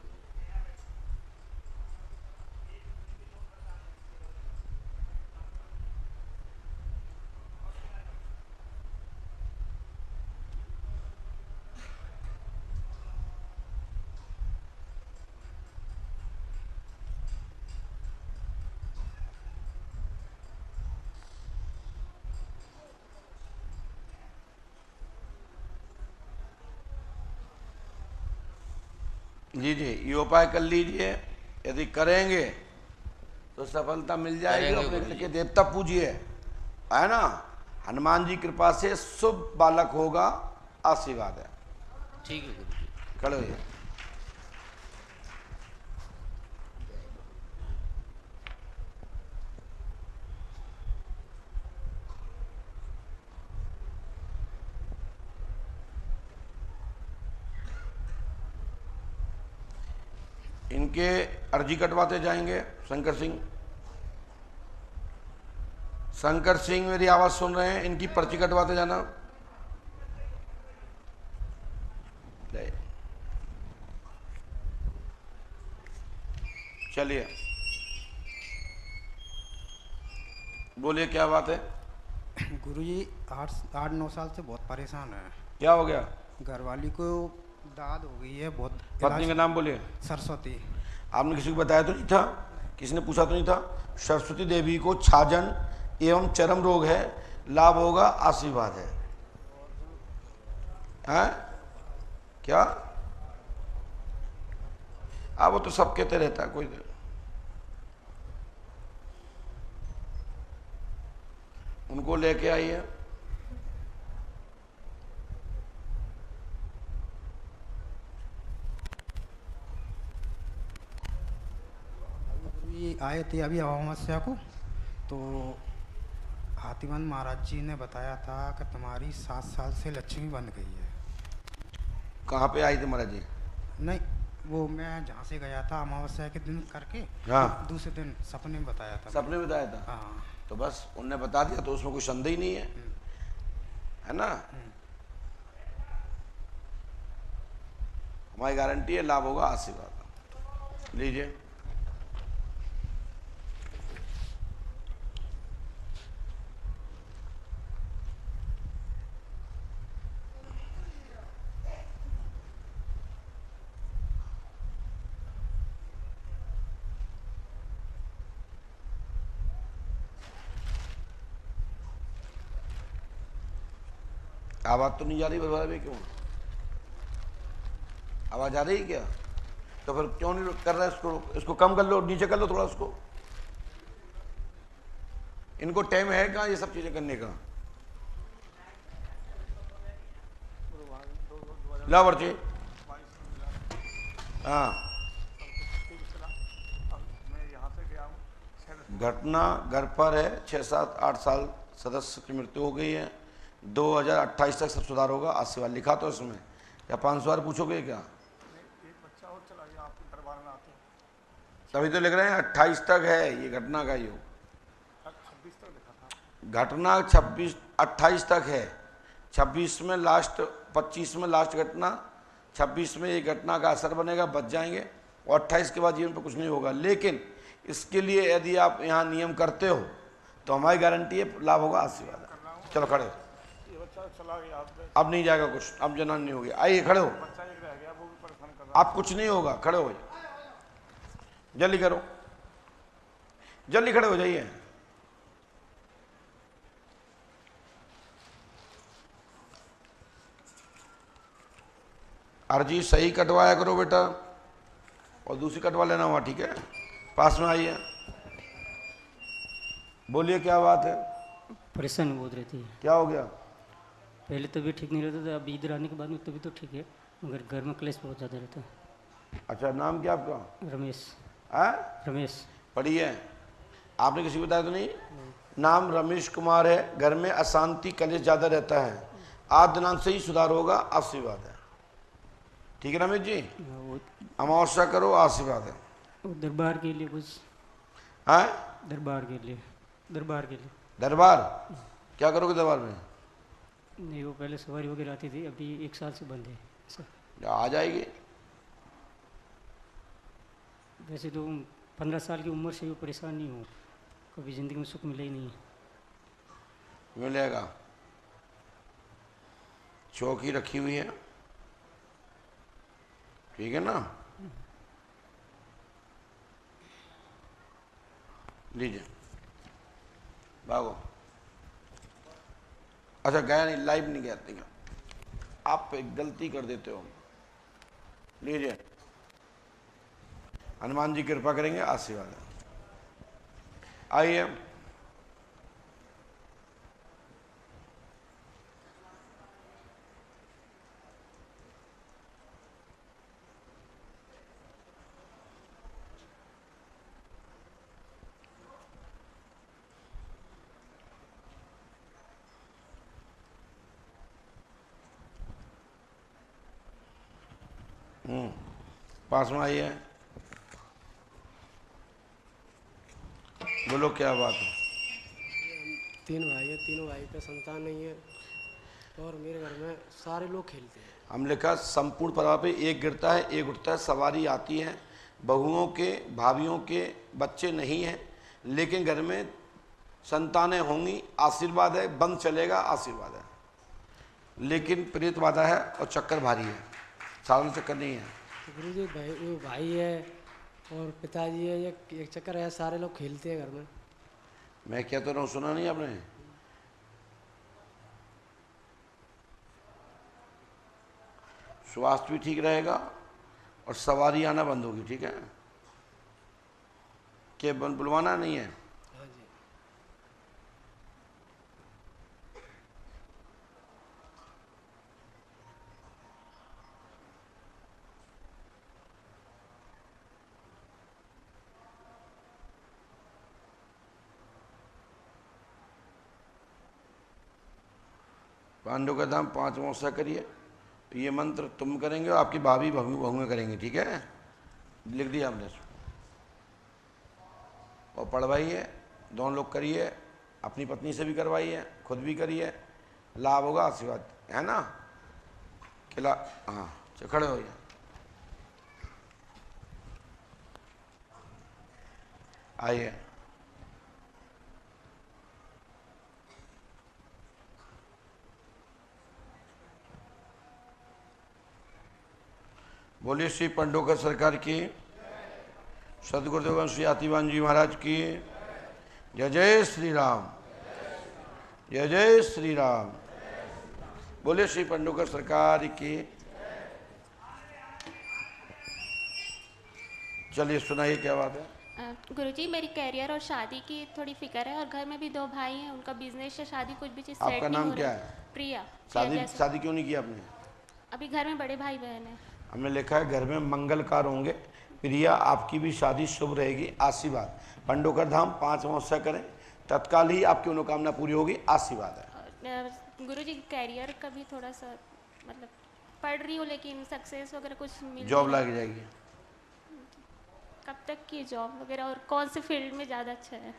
लीजिए, ये उपाय कर लीजिए। यदि करेंगे तो सफलता मिल जाएगी। अपने घर के देवता पूजिए, है ना? हनुमान जी कृपा से शुभ बालक होगा, आशीर्वाद है। ठीक है गुरुजी। खड़े होइए। इनके अर्जी कटवाते जाएंगे। शंकर सिंह, शंकर सिंह मेरी आवाज सुन रहे हैं? इनकी पर्ची कटवाते जाना। चलिए, बोलिए क्या बात है? गुरुजी 8-9 साल से बहुत परेशान है। क्या हो गया? घरवाली को दाद हो गई है बहुत। पत्नी का नाम बोलिए। सरस्वती। आपने किसी को बताया तो नहीं था? किसी ने पूछा तो नहीं था? सरस्वती देवी को छाजन एवं चरम रोग है, लाभ होगा, आशीर्वाद है। हैं? क्या? वो तो सब कहते रहता है, कोई उनको लेके आइए। आए थे अभी अमावस्या को, तो हाथीमन महाराज जी ने बताया था कि तुम्हारी 7 साल से लक्ष्मी बन गई है। कहाँ पे आई थी महाराज जी? नहीं, वो मैं जहाँ से गया था अमावस्या के दिन करके, हाँ। दूसरे दिन सपने में बताया था। सपने में बताया था? हाँ। तो बस उनने बता दिया तो उसमें कोई संदेह ही नहीं है ना। हमारी गारंटी है, लाभ होगा, आशीर्वाद। लीजिए। आवाज तो नहीं जा रही बरबाद में? क्यों आवाज आ रही क्या? तो फिर क्यों नहीं कर रहा है इसको? इसको कम कर लो, नीचे कर लो थोड़ा उसको। इनको टाइम है कहाँ ये सब चीजें करने का? ला बर्चे। हाँ। घटना घर पर है, 6, 7, 8 साल सदस्य की मृत्यु हो गई है। 2028 तक सब सुधार होगा, आशीर्वाद लिखा तो इसमें। या 500 बार पूछोगे क्या? तभी तो लिख रहे हैं 28 तक है ये घटना का योग। घटना 28 तक है। 26 में लास्ट, 25 में लास्ट घटना, 26 में ये घटना का असर बनेगा, बच जाएंगे और 28 के बाद जीवन पर कुछ नहीं होगा। लेकिन इसके लिए यदि आप यहाँ नियम करते हो तो हमारी गारंटी है, लाभ होगा, आशीर्वाद है। चलो खड़े हो। अब नहीं जाएगा कुछ, अब जनान नहीं होगी। आइए खड़े हो। आप कुछ नहीं होगा, खड़े हो, जल्दी करो, जल्दी खड़े हो जाइए। अर्जी सही कटवाया करो बेटा, और दूसरी कटवा लेना वहाँ, ठीक है? पास में आइए, बोलिए क्या बात है? परेशानी बहुत रहती है। क्या हो गया? पहले तबीयत ठीक नहीं रहता था, अभी इधर आने के बाद में तबीयत तो ठीक है, मगर घर में क्लेश बहुत ज़्यादा रहता है। अच्छा, नाम क्या आपका? रमेश। रमेश। पढ़िए, आपने किसी को बताया तो नहीं? नाम रमेश कुमार है। घर में अशांति, कलेश ज़्यादा रहता है। आज दिनांक से ही सुधार होगा, आशीर्वाद है। ठीक है रमेश जी? अमावस्या करो, आशीर्वाद है। दरबार के लिए कुछ? हाँ, दरबार के लिए। दरबार के लिए। दरबार क्या करोगे दरबार में? नहीं, वो पहले सवारी वगैरह आती थी, अभी 1 साल से बंद है सर। आ जाएगी। वैसे तो 15 साल की उम्र से भी परेशान नहीं हूँ, कभी ज़िंदगी में सुख मिला ही नहीं है। मिलेगा। चौकी रखी हुई है, ठीक है ना? लीजिए, भागो। अच्छा, गया नहीं, लाइव नहीं गया, आप एक गलती कर देते हो। लीजिए, हनुमान जी कृपा करेंगे, आशीर्वाद है। आइए, पास में आइए, बोलो क्या बात है? 3 भाई है, तीनों भाई का संतान नहीं है और मेरे घर में सारे लोग खेलते हैं। हम लिखा संपूर्ण परिवार पे एक गिरता है, एक उठता है, सवारी आती है, बहुओं के, भाभियों के बच्चे नहीं हैं, लेकिन घर में संतानें होंगी, आशीर्वाद है, बंद चलेगा, आशीर्वाद है। लेकिन प्रेत बाधा है और चक्कर भारी है, साधारण चक्कर नहीं है। तो गुरु जी, भाई है और पिताजी है, एक चक्कर है, सारे लोग खेलते हैं घर में। मैं क्या तो रहा हूँ, सुना नहीं आपने? स्वास्थ्य भी ठीक रहेगा और सवारी आना बंद होगी, ठीक है? क्या बुलवाना नहीं है? हाँ जी। पांडव का धाम 5 अमावस्या करिए। ये मंत्र तुम करेंगे और आपकी भाभी बहुएं करेंगे, ठीक है? लिख दिया हमने इसमें। और पढ़वाइए, दोनों लोग करिए, अपनी पत्नी से भी करवाइए, खुद भी करिए, लाभ होगा, आशीर्वाद है ना। खिला, हाँ खड़े होइए। आइए। बोलिए श्री पंडोकर सरकार की, सदगुरुदेव श्री आतिवान जी महाराज की जय। जय श्री राम, जय जय श्री राम। बोलिए श्री पंडोकर सरकार की। चलिए सुनाइए क्या बात है। गुरुजी, मेरी करियर और शादी की थोड़ी फिक्र है, और घर में भी 2 भाई हैं, उनका बिजनेस या शादी कुछ भी चीज़ सेट आपका नहीं नाम हो क्या रहा है? प्रिया। शादी क्यों नहीं किया आपने? अभी घर में बड़े भाई बहन हैं। हमने लिखा है घर में मंगलकार होंगे, प्रिया आपकी भी शादी शुभ रहेगी, आशीर्वाद। पंडोकर धाम 5 अमावस्या करें, तत्काल ही आपकी मनोकामना पूरी होगी, आशीर्वाद है। गुरुजी, करियर का भी थोड़ा सा मतलब पढ़ रही हूँ, लेकिन सक्सेस वगैरह कुछ मिल जॉब लग जाएगी। कब तक की जॉब वगैरह, और कौन से फील्ड में ज़्यादा अच्छा है?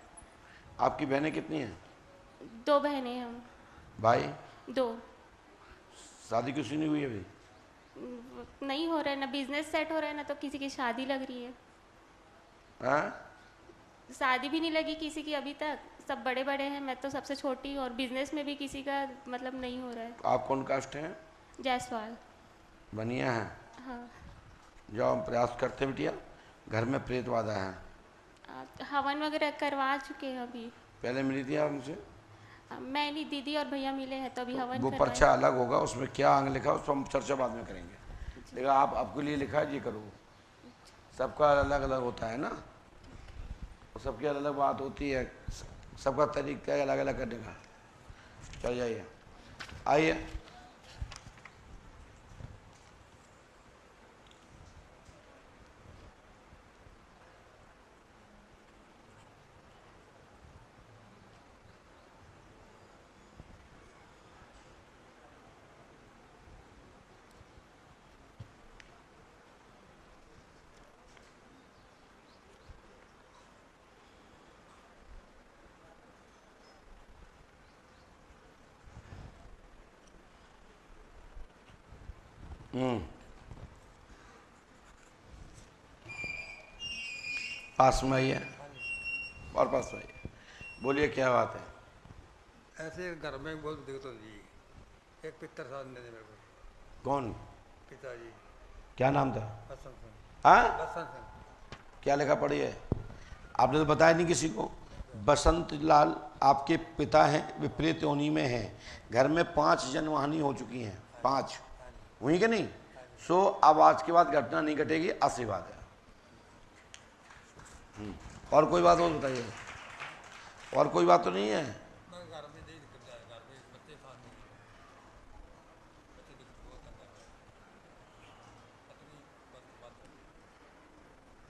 आपकी बहनें कितनी हैं? 2 बहनें हैं हम। भाई? 2। शादी किसी नहीं हुई अभी? नहीं हो रहा है ना, बिजनेस सेट हो रहा है ना, तो किसी की शादी लग रही है। शादी भी नहीं लगी किसी की अभी तक, सब बड़े बड़े हैं, मैं तो सबसे छोटी, और बिजनेस में भी किसी का मतलब नहीं हो रहा है। आप कौन कास्ट हैं? जायसवाल। बनिया है। हाँ। जो हम प्रयास करते बिटिया, घर में प्रेत बाधा है। हवन वगैरह करवा चुके हैं अभी। पहले मिली थी आप हमसे? मैं नहीं, दीदी और भैया मिले हैं, तो अभी हवन वो पर्चा अलग होगा, उसमें क्या अंग लिखा है उस पर हम चर्चा बाद में करेंगे। देखा आप आपके लिए लिखा है, ये करो। सबका अलग अलग होता है ना, सबकी अलग अलग बात होती है, सबका तरीका है अलग अलग करने का। चल जाइए, आइए। पास में आइए, और पास में आइए। बोलिए क्या बात है? ऐसे घर में बहुत दिक्कत होती है। एक पितर साथ में मेरे को। कौन? पिताजी। क्या नाम था? बसंत सिंह। हाँ? बसंत सिंह। क्या लिखा पढ़िए? आपने तो बताया नहीं किसी को। बसंत लाल आपके पिता हैं, विपरीत योनि में हैं, घर में 5 जनहानि हो चुकी हैं। 5 हुई कि नहीं? सो अब आज के बाद घटना नहीं घटेगी, आशीर्वाद है। और कोई बात हो बताइए, और कोई बात तो नहीं है?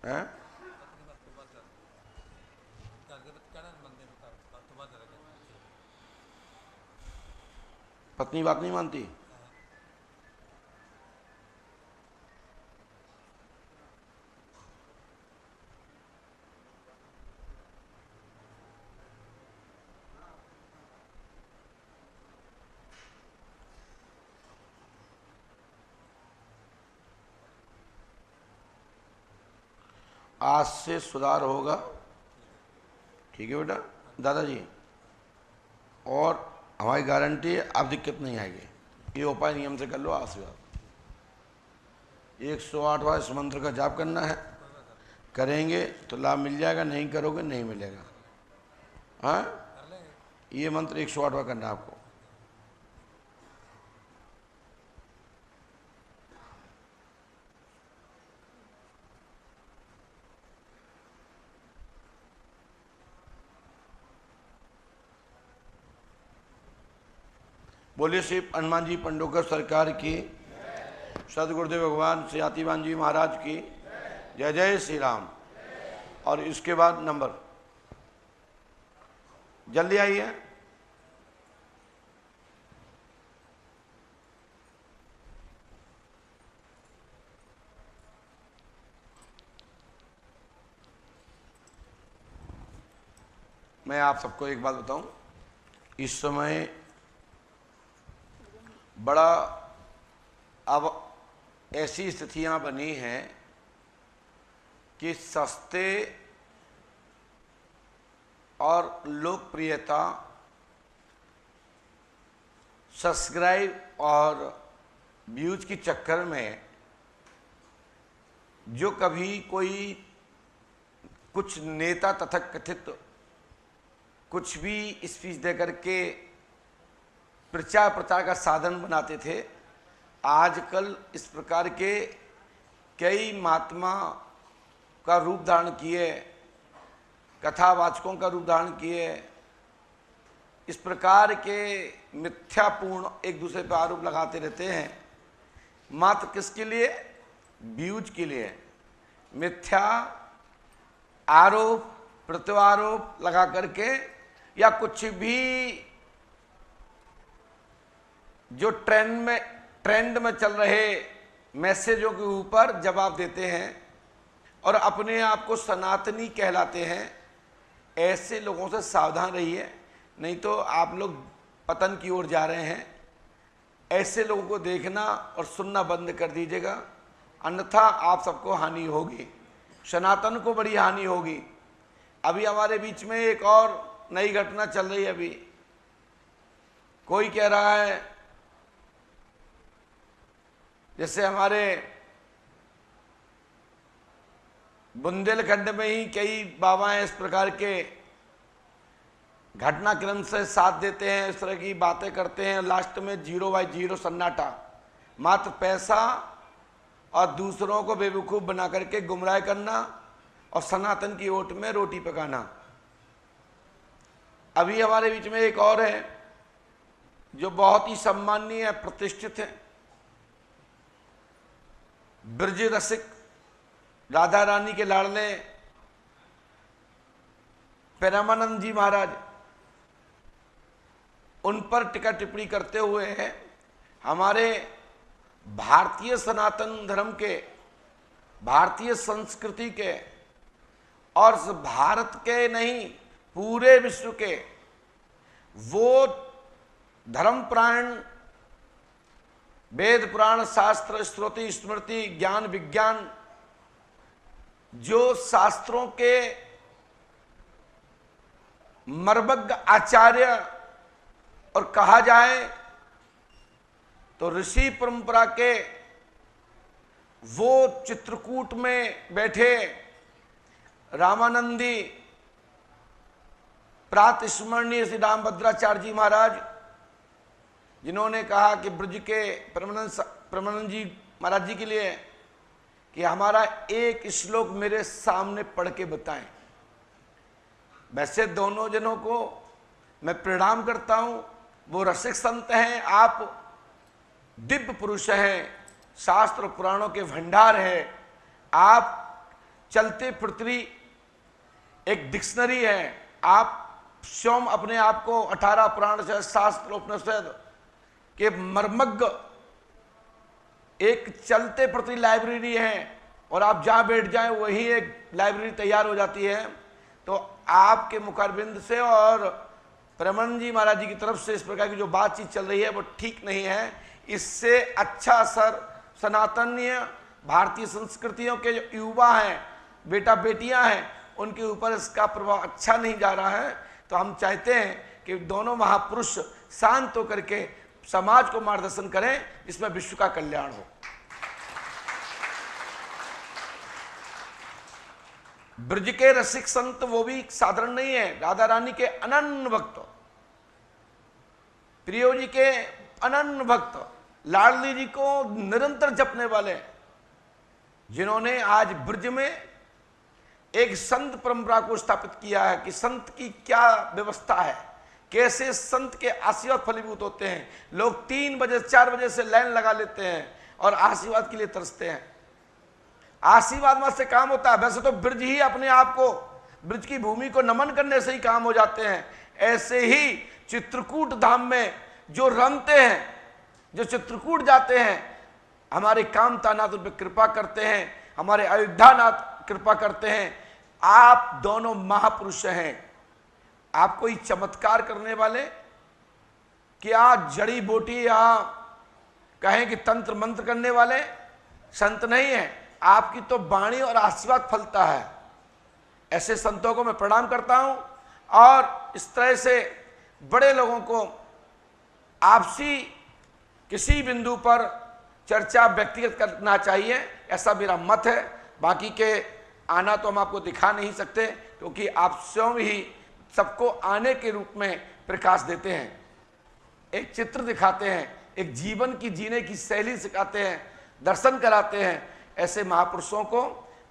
हैं? पत्नी बात नहीं मानती? आज से सुधार होगा, ठीक है बेटा दादाजी, और हमारी गारंटी है अब दिक्कत नहीं आएगी। ये उपाय नियम से कर लो, आशीर्वाद। 108 बार इस मंत्र का जाप करना है, करेंगे तो लाभ मिल जाएगा, नहीं करोगे नहीं मिलेगा। हाँ, ये मंत्र 108 बार करना है आपको। बोलिए श्री हनुमान जी पंडोकर सरकार की, सदगुरुदेव भगवान श्री आतिवान जी महाराज की जय। जय श्री राम। और इसके बाद नंबर, जल्दी आइए। मैं आप सबको एक बात बताऊं, इस समय बड़ा अब ऐसी स्थितियां बनी हैं कि सस्ते और लोकप्रियता, सब्सक्राइब और व्यूज के चक्कर में जो कभी कोई कुछ नेता तथाकथित कुछ भी स्पीच देकर के प्रचार प्रचार का साधन बनाते थे, आजकल इस प्रकार के कई महात्मा का रूप धारण किए, कथावाचकों का रूप धारण किए, इस प्रकार के मिथ्यापूर्ण एक दूसरे पर आरोप लगाते रहते हैं। मात्र किसके लिए? व्यूज के लिए। मिथ्या आरोप प्रत्यारोप लगा करके या कुछ भी जो ट्रेंड में चल रहे मैसेजों के ऊपर जवाब देते हैं और अपने आप को सनातनी कहलाते हैं। ऐसे लोगों से सावधान रहिए, नहीं तो आप लोग पतन की ओर जा रहे हैं। ऐसे लोगों को देखना और सुनना बंद कर दीजिएगा, अन्यथा आप सबको हानि होगी, सनातन को बड़ी हानि होगी। अभी हमारे बीच में एक और नई घटना चल रही है। अभी कोई कह रहा है, जैसे हमारे बुंदेलखंड में ही कई बाबा हैं इस प्रकार के घटनाक्रम से साथ देते हैं, इस तरह की बातें करते हैं, लास्ट में 0/0 सन्नाटा, मात्र पैसा और दूसरों को बेवकूफ़ बना करके गुमराह करना और सनातन की ओट में रोटी पकाना। अभी हमारे बीच में एक और है जो बहुत ही सम्माननीय है, प्रतिष्ठित है, ब्रज रसिक राधा रानी के लाडले प्रेमानंद जी महाराज। उन पर टिक्का टिप्पणी करते हुए है हमारे भारतीय सनातन धर्म के, भारतीय संस्कृति के और भारत के नहीं पूरे विश्व के वो धर्मप्राण, वेद पुराण शास्त्र श्रुति स्मृति ज्ञान विज्ञान, जो शास्त्रों के मर्मज्ञ आचार्य और कहा जाए तो ऋषि परंपरा के वो चित्रकूट में बैठे रामानंदी प्रातस्मरणीय श्री रामभद्राचार्य जी महाराज, जिन्होंने कहा कि ब्रज के परमानंद जी महाराज जी के लिए कि हमारा एक श्लोक मेरे सामने पढ़ के बताएं। वैसे दोनों जनों को मैं प्रणाम करता हूं, वो रसिक संत हैं, आप दिव्य पुरुष हैं, शास्त्र पुराणों के भंडार है, आप चलते फिरती एक डिक्शनरी है, आप स्वयं अपने आप को 18 पुराण से शास्त्र उपनिषद के मर्मज्ञ एक चलते प्रति लाइब्रेरी है और आप जहां बैठ जाएं वही एक लाइब्रेरी तैयार हो जाती है। तो आपके मुखारबिंद से और प्रेमानंद जी महाराज जी की तरफ से इस प्रकार की जो बातचीत चल रही है वो ठीक नहीं है। इससे अच्छा असर सनातनीय भारतीय संस्कृतियों के जो युवा हैं, बेटा बेटियां हैं, उनके ऊपर इसका प्रभाव अच्छा नहीं जा रहा है। तो हम चाहते हैं कि दोनों महापुरुष शांत होकर के समाज को मार्गदर्शन करें, इसमें विश्व का कल्याण हो। ब्रज के रसिक संत वो भी साधारण नहीं है, राधा रानी के अनन्य भक्त, प्रियो जी के अनन्य भक्त, लाडली जी को निरंतर जपने वाले, जिन्होंने आज ब्रज में एक संत परंपरा को स्थापित किया है कि संत की क्या व्यवस्था है, कैसे संत के आशीर्वाद फलीभूत होते हैं। लोग 3 बजे 4 बजे से लाइन लगा लेते हैं और आशीर्वाद के लिए तरसते हैं। आशीर्वाद मत से काम होता है। वैसे तो ब्रज ही अपने आप को, ब्रज की भूमि को नमन करने से ही काम हो जाते हैं। ऐसे ही चित्रकूट धाम में जो रमते हैं, जो चित्रकूट जाते हैं, हमारे कामतानाथ उन पर कृपा करते हैं, हमारे अयोध्यानाथ कृपा करते हैं। आप दोनों महापुरुष हैं, आप कोई चमत्कार करने वाले, क्या जड़ी बूटी या कहें कि तंत्र मंत्र करने वाले संत नहीं है। आपकी तो वाणी और आशीर्वाद फलता है। ऐसे संतों को मैं प्रणाम करता हूं और इस तरह से बड़े लोगों को आपसी किसी बिंदु पर चर्चा व्यक्तिगत करना चाहिए, ऐसा मेरा मत है। बाकी के आना तो हम आपको दिखा नहीं सकते, क्योंकि आप स्वयं ही सबको आने के रूप में प्रकाश देते हैं, एक चित्र दिखाते हैं, एक जीवन की जीने की शैली सिखाते हैं, दर्शन कराते हैं। ऐसे महापुरुषों को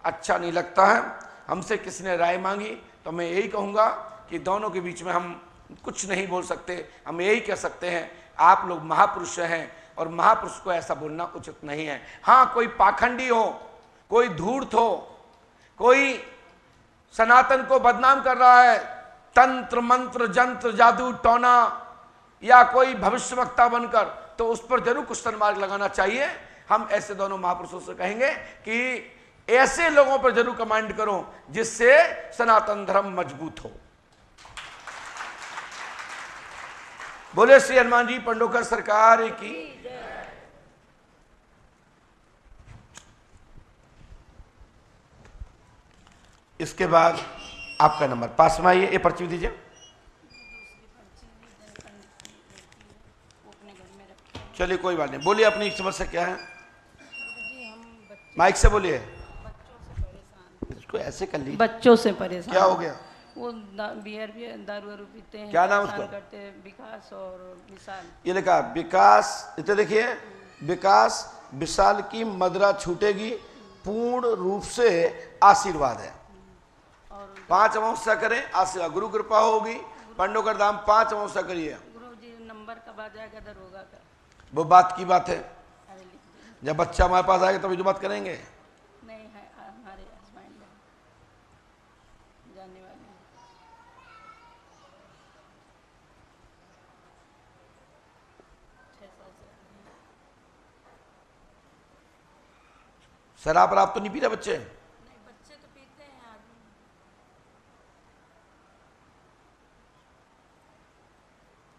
अच्छा नहीं लगता है। हमसे किसी ने राय मांगी तो मैं यही कहूँगा कि दोनों के बीच में हम कुछ नहीं बोल सकते। हम यही कह सकते हैं आप लोग महापुरुष हैं और महापुरुष को ऐसा बोलना उचित नहीं है। हाँ, कोई पाखंडी हो, कोई धूर्त हो, कोई सनातन को बदनाम कर रहा है, तंत्र मंत्र जंत्र जादू टोना या कोई भविष्यवक्ता बनकर, तो उस पर जरूर क्वेश्चन मार्क लगाना चाहिए। हम ऐसे दोनों महापुरुषों से कहेंगे कि ऐसे लोगों पर जरूर कमांड करो जिससे सनातन धर्म मजबूत हो। बोले श्री हनुमान जी पंडोकर सरकार की। इसके बाद आपका नंबर पास में आइए, ये पर्ची दीजिए। चलिए कोई बात नहीं, बोलिए अपनी समस्या क्या है। माइक से बोलिए। इसको ऐसे कर लीजिए। बच्चों से परेशान। क्या हो गया? वो बियर भी दारू वारू पीते हैं। क्या नाम उसका? करते हैं विकास और विशाल। ये लिखा विकास, इधर देखिए, विकास विशाल की मदरा छूटेगी, पूर्ण रूप से आशीर्वाद है। 5 अमावस्या करें, आशीर्वाद गुरु कृपा होगी। पंडोकर धाम 5 अमावस्या करिए। गुरु जी नंबर कब आ जाएगा, दर होगा का? वो बात की बात है, जब बच्चा हमारे पास आएगा तभी तो बात करेंगे। नहीं है, हमारे हस्बैंड जानने वाले हैं। शराब वराब तो नहीं पी रहे बच्चे? नहीं, बच्चे तो पीते हैं, आदमी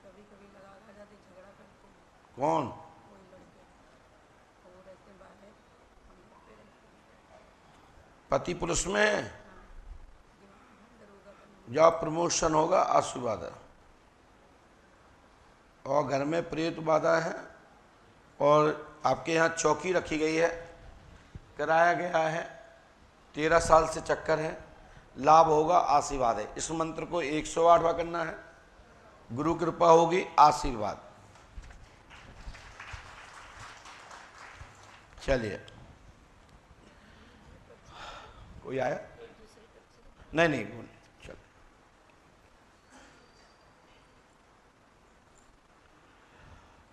कभी कभी लगा जाते, झगड़ा करते हैं। कौन? कोई लड़के, वो रहते बाहर, हम घर पे रहते हैं। पति पुरुष में जॉब प्रमोशन होगा, आशीर्वाद है। और घर में प्रेत बाधा है और आपके यहाँ चौकी रखी गई है, कराया गया है, 13 साल से चक्कर है, लाभ होगा, आशीर्वाद है। इस मंत्र को 108 बार करना है, गुरु कृपा होगी, आशीर्वाद। चलिए, कोई आया? नहीं, चल।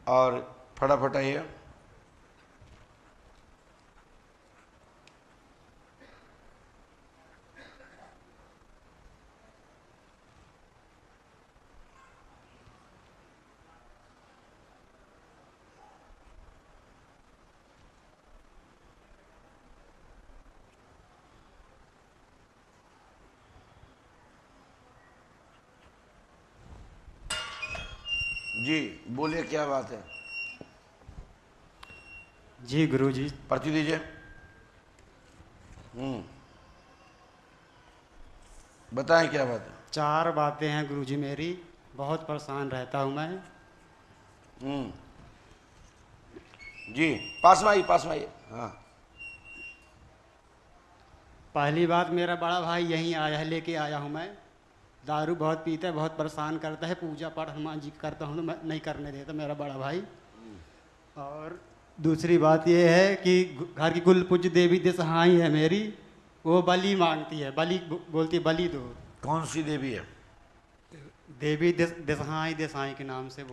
और फटाफट आइए। जी बोलिए, क्या बात है? जी गुरुजी। पर्ची दीजिए। बताएं क्या बात है? 4 बातें हैं गुरुजी मेरी, बहुत परेशान रहता हूँ मैं। जी पास में आइए। हाँ। पहली बात, मेरा बड़ा भाई यहीं आया है, लेके आया हूँ मैं। दारू बहुत पीता है, बहुत परेशान करता है, पूजा पाठ हनुमान जी करता हूँ तो मैं नहीं करने देता, मेरा बड़ा भाई। और दूसरी बात ये है कि घर की कुल पूज्य देवी देसहाई है मेरी, वो बलि मांगती है, बलि बोलती है, बलि दो। कौन सी देवी है? देवी देसाई के नाम से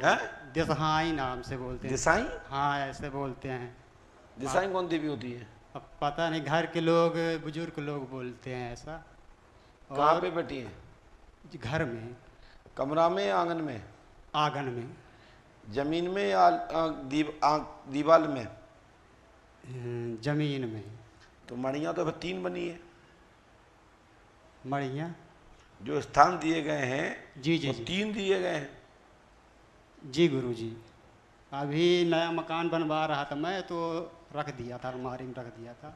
देसाई नाम से बोलते हैं। देसाई? हाँ, ऐसे बोलते हैं। देसाई कौन देवी होती है? अब पता नहीं, घर के लोग, बुजुर्ग लोग बोलते हैं ऐसा। कहाँ पे बैठी है? घर में। कमरा में या आंगन में? आंगन में। जमीन में या दीवार में? जमीन में। तो मड़िया तो 3 बनी है। मड़िया? जो स्थान दिए गए हैं जी जी वो 3 दिए गए हैं। जी गुरु जी, अभी नया मकान बनवा रहा था मैं, तो रख दिया था, अलमारी में रख दिया था।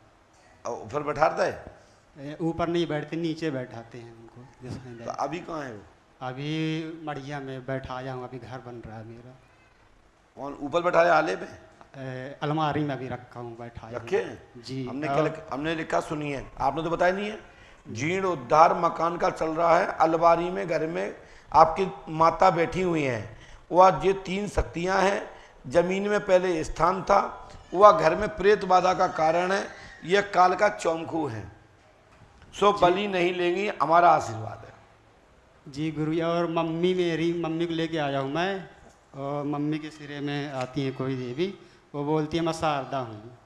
और ऊपर बैठाता है? ऊपर नहीं बैठते, नीचे बैठाते हैं उनको। तो अभी कहाँ है वो? अभी मढ़िया में बैठाया हूँ, अभी घर बन रहा है मेरा। कौन ऊपर बैठाया? आले में? अलमारी में अभी रखा हूँ, बैठाया रखे जी। हमने लिखा, सुनिए, आपने तो बताया नहीं है। जीर्णोद्धार मकान का चल रहा है, अलमारी में घर में आपकी माता बैठी हुई हैं। वह ये 3 शक्तियां हैं। जमीन में पहले स्थान था, वह घर में प्रेत बाधा का कारण है। यह काल का चौमखू है, सो बलि नहीं लेंगी, हमारा आशीर्वाद है। जी गुरु जी। और मेरी मम्मी को लेके आया हूँ मैं, और मम्मी के सिरे में आती है कोई देवी, वो बोलती है मैं शारदा हूँ।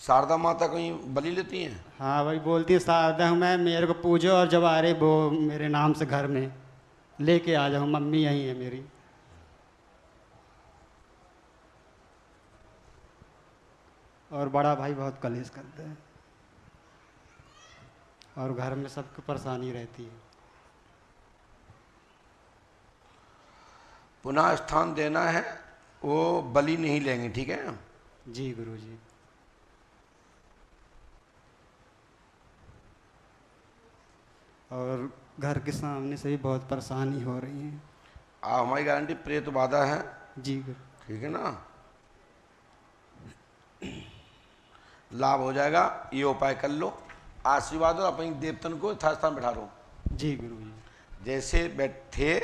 शारदा माता कहीं बलि लेती हैं? हाँ वही बोलती है शारदा हूँ मैं, मेरे को पूजो और जब आ रहे वो मेरे नाम से घर में लेके आ जाऊँ। मम्मी यही है मेरी। और बड़ा भाई बहुत कलेश करता है, और घर में सबको परेशानी रहती है। पुनः स्थान देना है, वो बलि नहीं लेंगे, ठीक है? जी गुरु जी। और घर के सामने से भी बहुत परेशानी हो रही है। हमारी गारंटी प्रेत बाधा है। जी गुरु। ठीक है ना? लाभ हो जाएगा, ये उपाय कर लो। आशीर्वाद और अपने देवतन को यथास्थान बैठा लो। जी गुरु जी। जैसे बैठे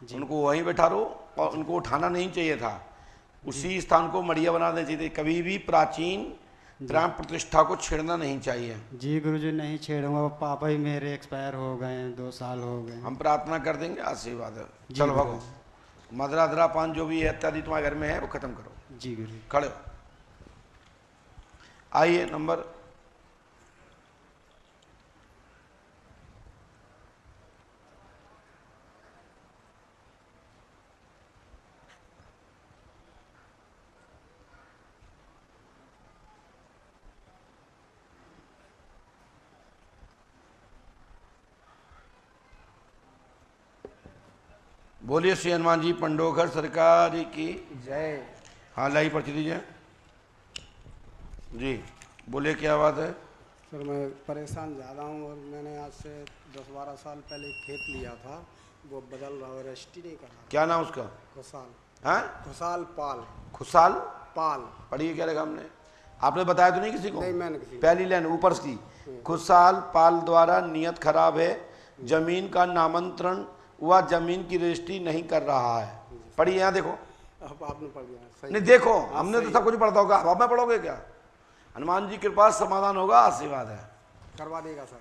उनको वहीं बैठा लो, और उनको उठाना नहीं चाहिए था। उसी स्थान को मढ़िया बना देना चाहिए। कभी भी प्राचीन प्राण प्रतिष्ठा को छेड़ना नहीं चाहिए। जी गुरु जी, नहीं छेड़ूंगा। पापा ही मेरे एक्सपायर हो गए हैं, 2 साल हो गए। हम प्रार्थना कर देंगे, आशीर्वाद है। चलो भगो, मदरा दरा पान जो भी है इत्यादि तुम्हारे घर में है वो खत्म करो। जी गुरु। खड़े हो, आइए। नंबर बोलिए श्री हनुमान जी पंडोखर सरकार की जय। हाँ लाई पर्ची दीजिए जी। बोलिए क्या बात है? सर मैं परेशान ज़्यादा हूँ, और मैंने आज से 10-12 साल पहले खेत लिया था, वो बदल रहा है, रजिस्ट्री नहीं कर रहा। क्या नाम उसका? खुशाल। हाँ, खुशाल पाल। खुशाल पाल। पढ़िए क्या लिखा हमने? आपने बताया तो नहीं किसी को? नहीं, मैंने किसी। पहली लाइन ऊपर की, खुशाल पाल द्वारा नियत खराब है, जमीन का नामांतरण वह जमीन की रजिस्ट्री नहीं कर रहा है। पढ़िए यहाँ देखो। अब आपने पढ़ दिया। नहीं देखो, हमने तो सब कुछ पढ़ता होगा, अब मैं पढ़ोगे क्या? हनुमान जी के पास समाधान होगा, आशीर्वाद है। करवा देगा सर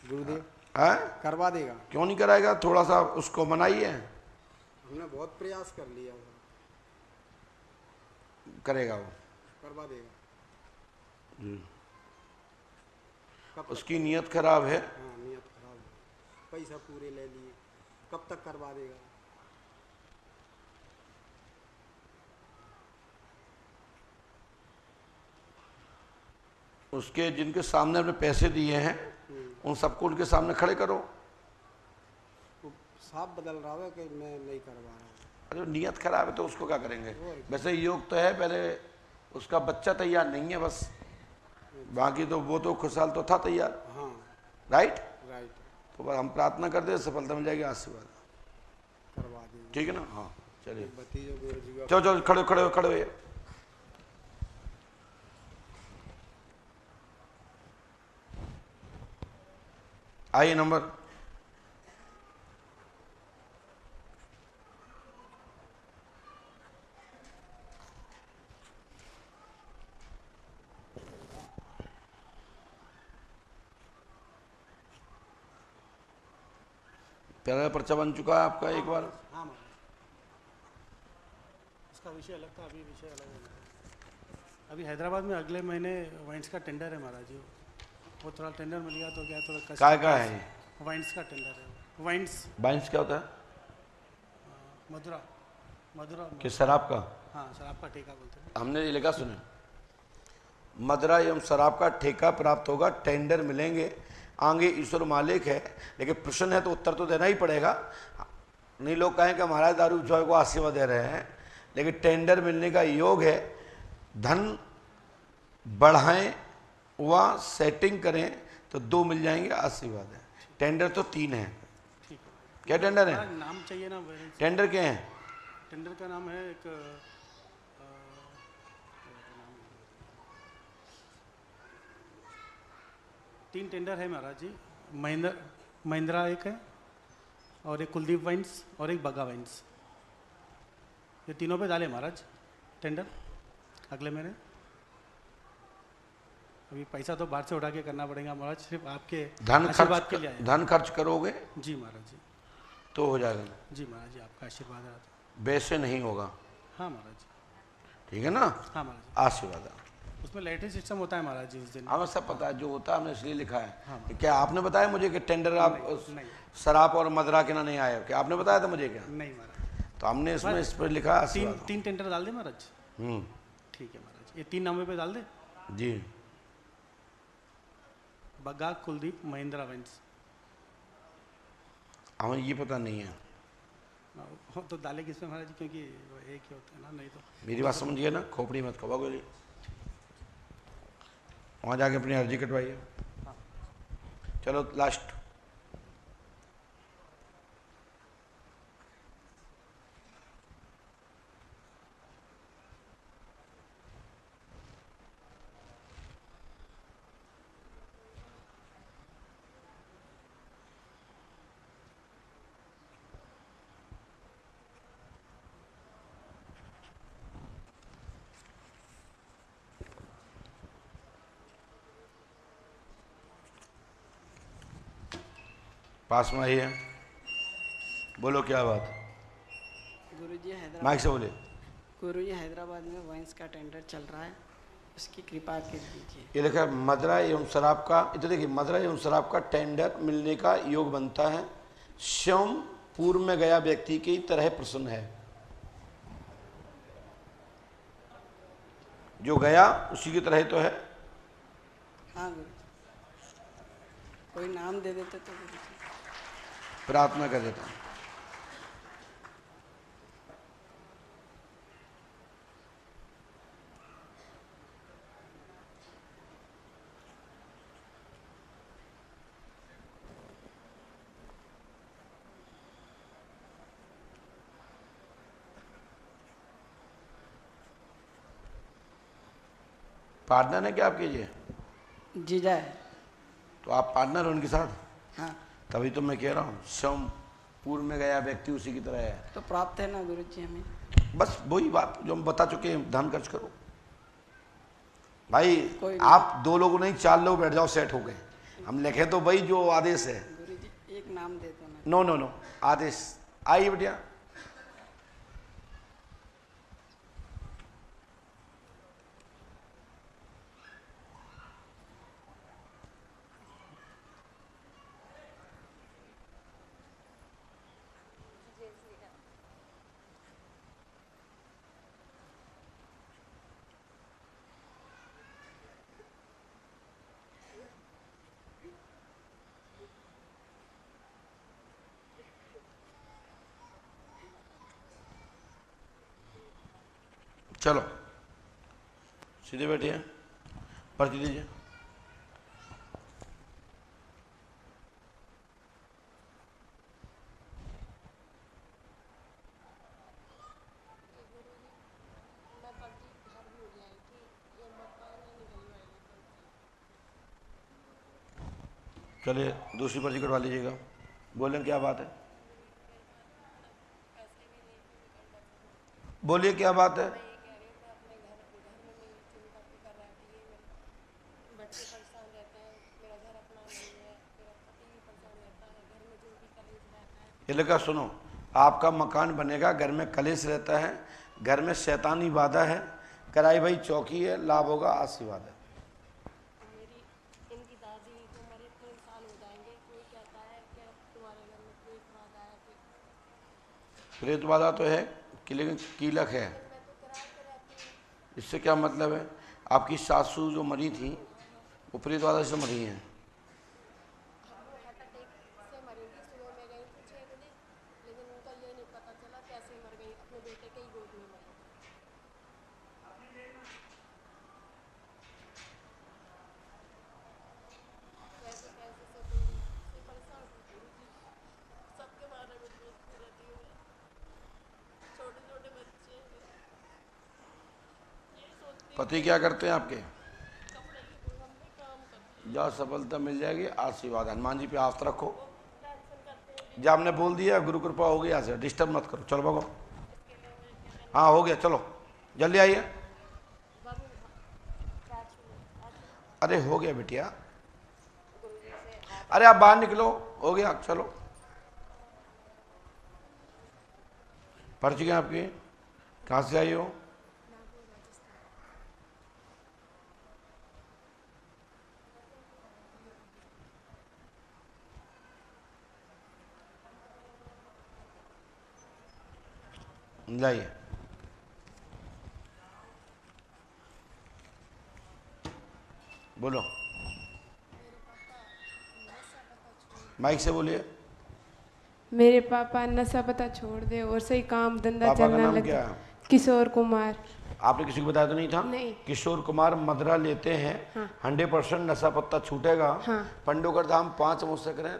गुरुदेव? है करवा देगा। क्यों नहीं कराएगा? थोड़ा सा उसको मनाइए। हमने बहुत प्रयास कर लिया, करेगा वो, करवा देगा। उसकी नीयत खराब है। हाँ, नीयत खराब है, पैसा पूरे ले लिए, कब तक करवा देगा? उसके जिनके सामने अपने पैसे दिए हैं उन सबको उनके सामने खड़े करो। साफ बदल रहा है कि मैं नहीं करवा रहा हूँ। अरे नियत खराब है तो उसको क्या करेंगे? वैसे योग तो है, पहले उसका बच्चा तैयार नहीं है बस, बाकी तो वो तो खुशहाल तो था तैयार। हाँ। Right right. तो बस हम प्रार्थना कर दे, सफलता मिल जाएगी, आशीर्वाद करवा देंगे। ठीक है ना? हाँ चलिए, चलो चलो खड़े खड़े खड़े हुए। आइए नंबर। पहला पर्चा बन चुका है आपका एक बार। हाँ उसका विषय अलग था, अभी विषय अलग है। अभी हैदराबाद में अगले महीने वाइन्स का टेंडर है महाराज जी, वो थोड़ा टेंडर मिल गया तो क्या थोड़ा क्या है? वाइन्स का टेंडर है। वाइन्स क्या होता है? मधुरा मधुरा कि शराब का? हाँ, शराब का ठेका बोलते हैं। हमने ये लिखा सुने, मदरा एवं शराब का ठेका प्राप्त होगा, टेंडर मिलेंगे। आगे ईश्वर मालिक है, लेकिन प्रश्न है तो उत्तर तो देना ही पड़ेगा। नहीं लोग कहें कि महाराज दारू चौहे को आशीर्वाद दे रहे हैं, लेकिन टेंडर मिलने का योग है। धन बढ़ाएं व सेटिंग करें तो 2 मिल जाएंगे, आशीर्वाद है। टेंडर तो 3 है। क्या टेंडर है? नाम चाहिए ना। टेंडर क्या है? टेंडर का नाम है एक 3 टेंडर है महाराज जी। महिंद्रा एक है, और एक कुलदीप वाइन्स, और एक बग्गा वाइन्स। ये तीनों पे डाले महाराज टेंडर अगले महीने। अभी पैसा तो बाहर से उठा के करना पड़ेगा महाराज, सिर्फ आपके आशीर्वाद के लिए आया। धन खर्च करोगे? जी महाराज जी। तो हो जाएगा। जी महाराज जी, आपका आशीर्वाद है। वैसे नहीं होगा। हाँ महाराज जी। ठीक है ना? हाँ महाराज जी। आशीर्वाद है। उसमें लैटरी सिस्टम होता है महाराज जी उस दिन। हमें सब पता है, जो होता है हमने इसलिए लिखा है। हाँ। क्या आपने बताया मुझे कि टेंडर आप शराब और मदरा के ना नहीं आए? क्या आपने बताया था मुझे? क्या नहीं महाराज। तो हमने इसमें इस पर लिखा है 3 टेंडर डाल दे महाराज। ठीक है महाराज, ये 3 नामों पे डाल दे जी। बग्गा, कुलदीप, महिंद्रा वाइन्स। हमें ये पता नहीं है। तो डाले किसमें महाराज जी, क्योंकि एक ही होता है ना, नहीं तो। मेरी बात समझिए ना, खोपड़ी मत खवा गोली। वहाँ जाके अपनी अर्जी कटवाइए। चलो लास्ट। पास में आइए, बोलो क्या बात? गुरुजी माइक से बोले। गुरुजी हैदराबाद में वाइन्स का टेंडर चल रहा है, उसकी कृपा कर दीजिए। ये लिखा है मदरा एवं शराब का। इधर देखिए, मदरा एवं शराब का टेंडर मिलने का योग बनता है। स्वयं पूर्व में गया व्यक्ति की तरह प्रसन्न है। जो गया उसी की तरह तो है। हाँ गुरु, कोई नाम दे देते तो गुरुजी। प्रार्थना कर देता हूँ। पार्टनर है क्या आपके? ये जीजा है। तो आप पार्टनर हो उनके साथ? हाँ। तभी तो मैं कह रहा हूँ स्वयं पूर्व में गया व्यक्ति उसी की तरह है। तो प्राप्त है ना गुरुजी हमें। बस वही बात जो हम बता चुके हैं, धन खर्च करो भाई। आप 2 लोग नहीं 4 लोग बैठ जाओ, सेट हो गए। हम लिखे तो वही जो आदेश है। गुरुजी एक नाम दे दो ना। नो नो नो, आदेश। आइए बेटिया। चलो सीधे बैठिए, पर्ची दीजिए। चलिए दूसरी पर्ची कटवा लीजिएगा। बोलें क्या बात है? बोलिए क्या बात है? ये लगा सुनो, आपका मकान बनेगा, घर में कलेश रहता है, घर में शैतानी बाधा है, कराई भाई चौकी है, लाभ होगा, आशीर्वाद है। प्रेत बाधा तो है, कीलक है। इससे क्या मतलब है? आपकी सासू जो मरी थी वो प्रेत बाधा से मरी हैं। पति क्या करते हैं आपके? जाओ, सफलता मिल जाएगी, आशीर्वाद। हनुमान जी पे आस्था रखो। जब आपने बोल दिया गुरु कृपा हो गई, यहाँ से डिस्टर्ब मत करो, चलो भागो। हाँ हो गया, चलो जल्दी आइए। अरे हो गया बिटिया, अरे आप बाहर निकलो, हो गया, चलो। पर्ची क्या आपकी? कहाँ से आई हो? जाइए। बोलो, माइक से बोलिए। मेरे पापा नशा पता छोड़ दे और सही काम धंधा पापा का चलने नाम लग क्या गया। है? किशोर कुमार। आपने किसी को बताया तो नहीं था? नहीं। किशोर कुमार मदरा लेते हैं, हाँ। 100% नशा पत्ता छूटेगा। हाँ। पंडोकर धाम 5 मुझसे करें,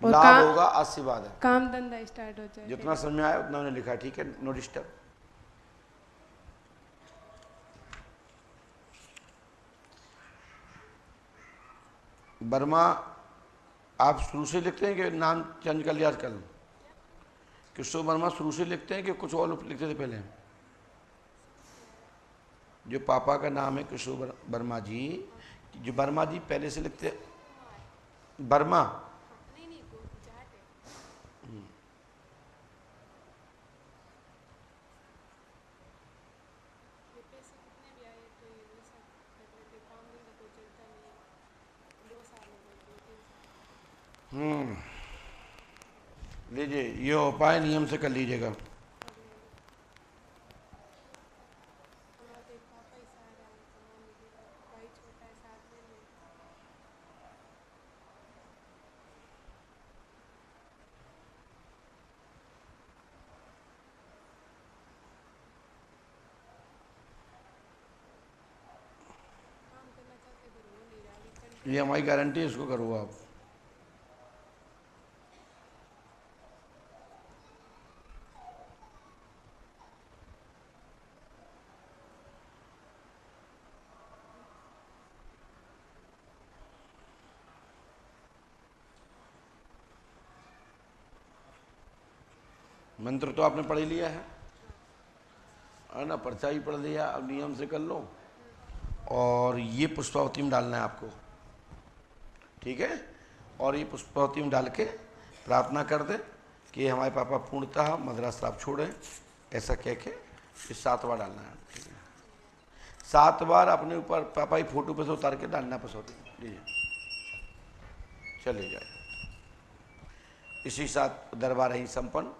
और लाभ होगा, आशीर्वाद है। काम धंधा स्टार्ट हो जाए। जितना समझ में आया उतना उन्होंने लिखा, ठीक है, नो डिस्टर्ब। वर्मा, आप शुरू से लिखते हैं कि नाम चेंज कर लिया आजकल? किशोर वर्मा शुरू से लिखते हैं कि कुछ और लिखते थे पहले? जो पापा का नाम है किशोर वर्मा जी, जो वर्मा जी पहले से लिखते वर्मा? लीजिए, ये उपाय नियम से कर लीजिएगा। ये हमारी गारंटी है, इसको करो आप। मंत्र तो आपने पढ़ ही लिया है ना, पर्चा ही पढ़ लिया, अब नियम से कर लो। और ये पुष्पावती में डालना है आपको, ठीक है? और ये पुष्पावती में डाल के प्रार्थना कर दे कि हमारे पापा पूर्णतः मदरा श्राप छोड़ें, ऐसा कह के ये 7 बार डालना है, ठीक है? 7 बार अपने ऊपर पापा की फोटो पे से उतार के डालना पुष्पावती। लीजिए, चले जाए। इसी साथ दरबार ही संपन्न।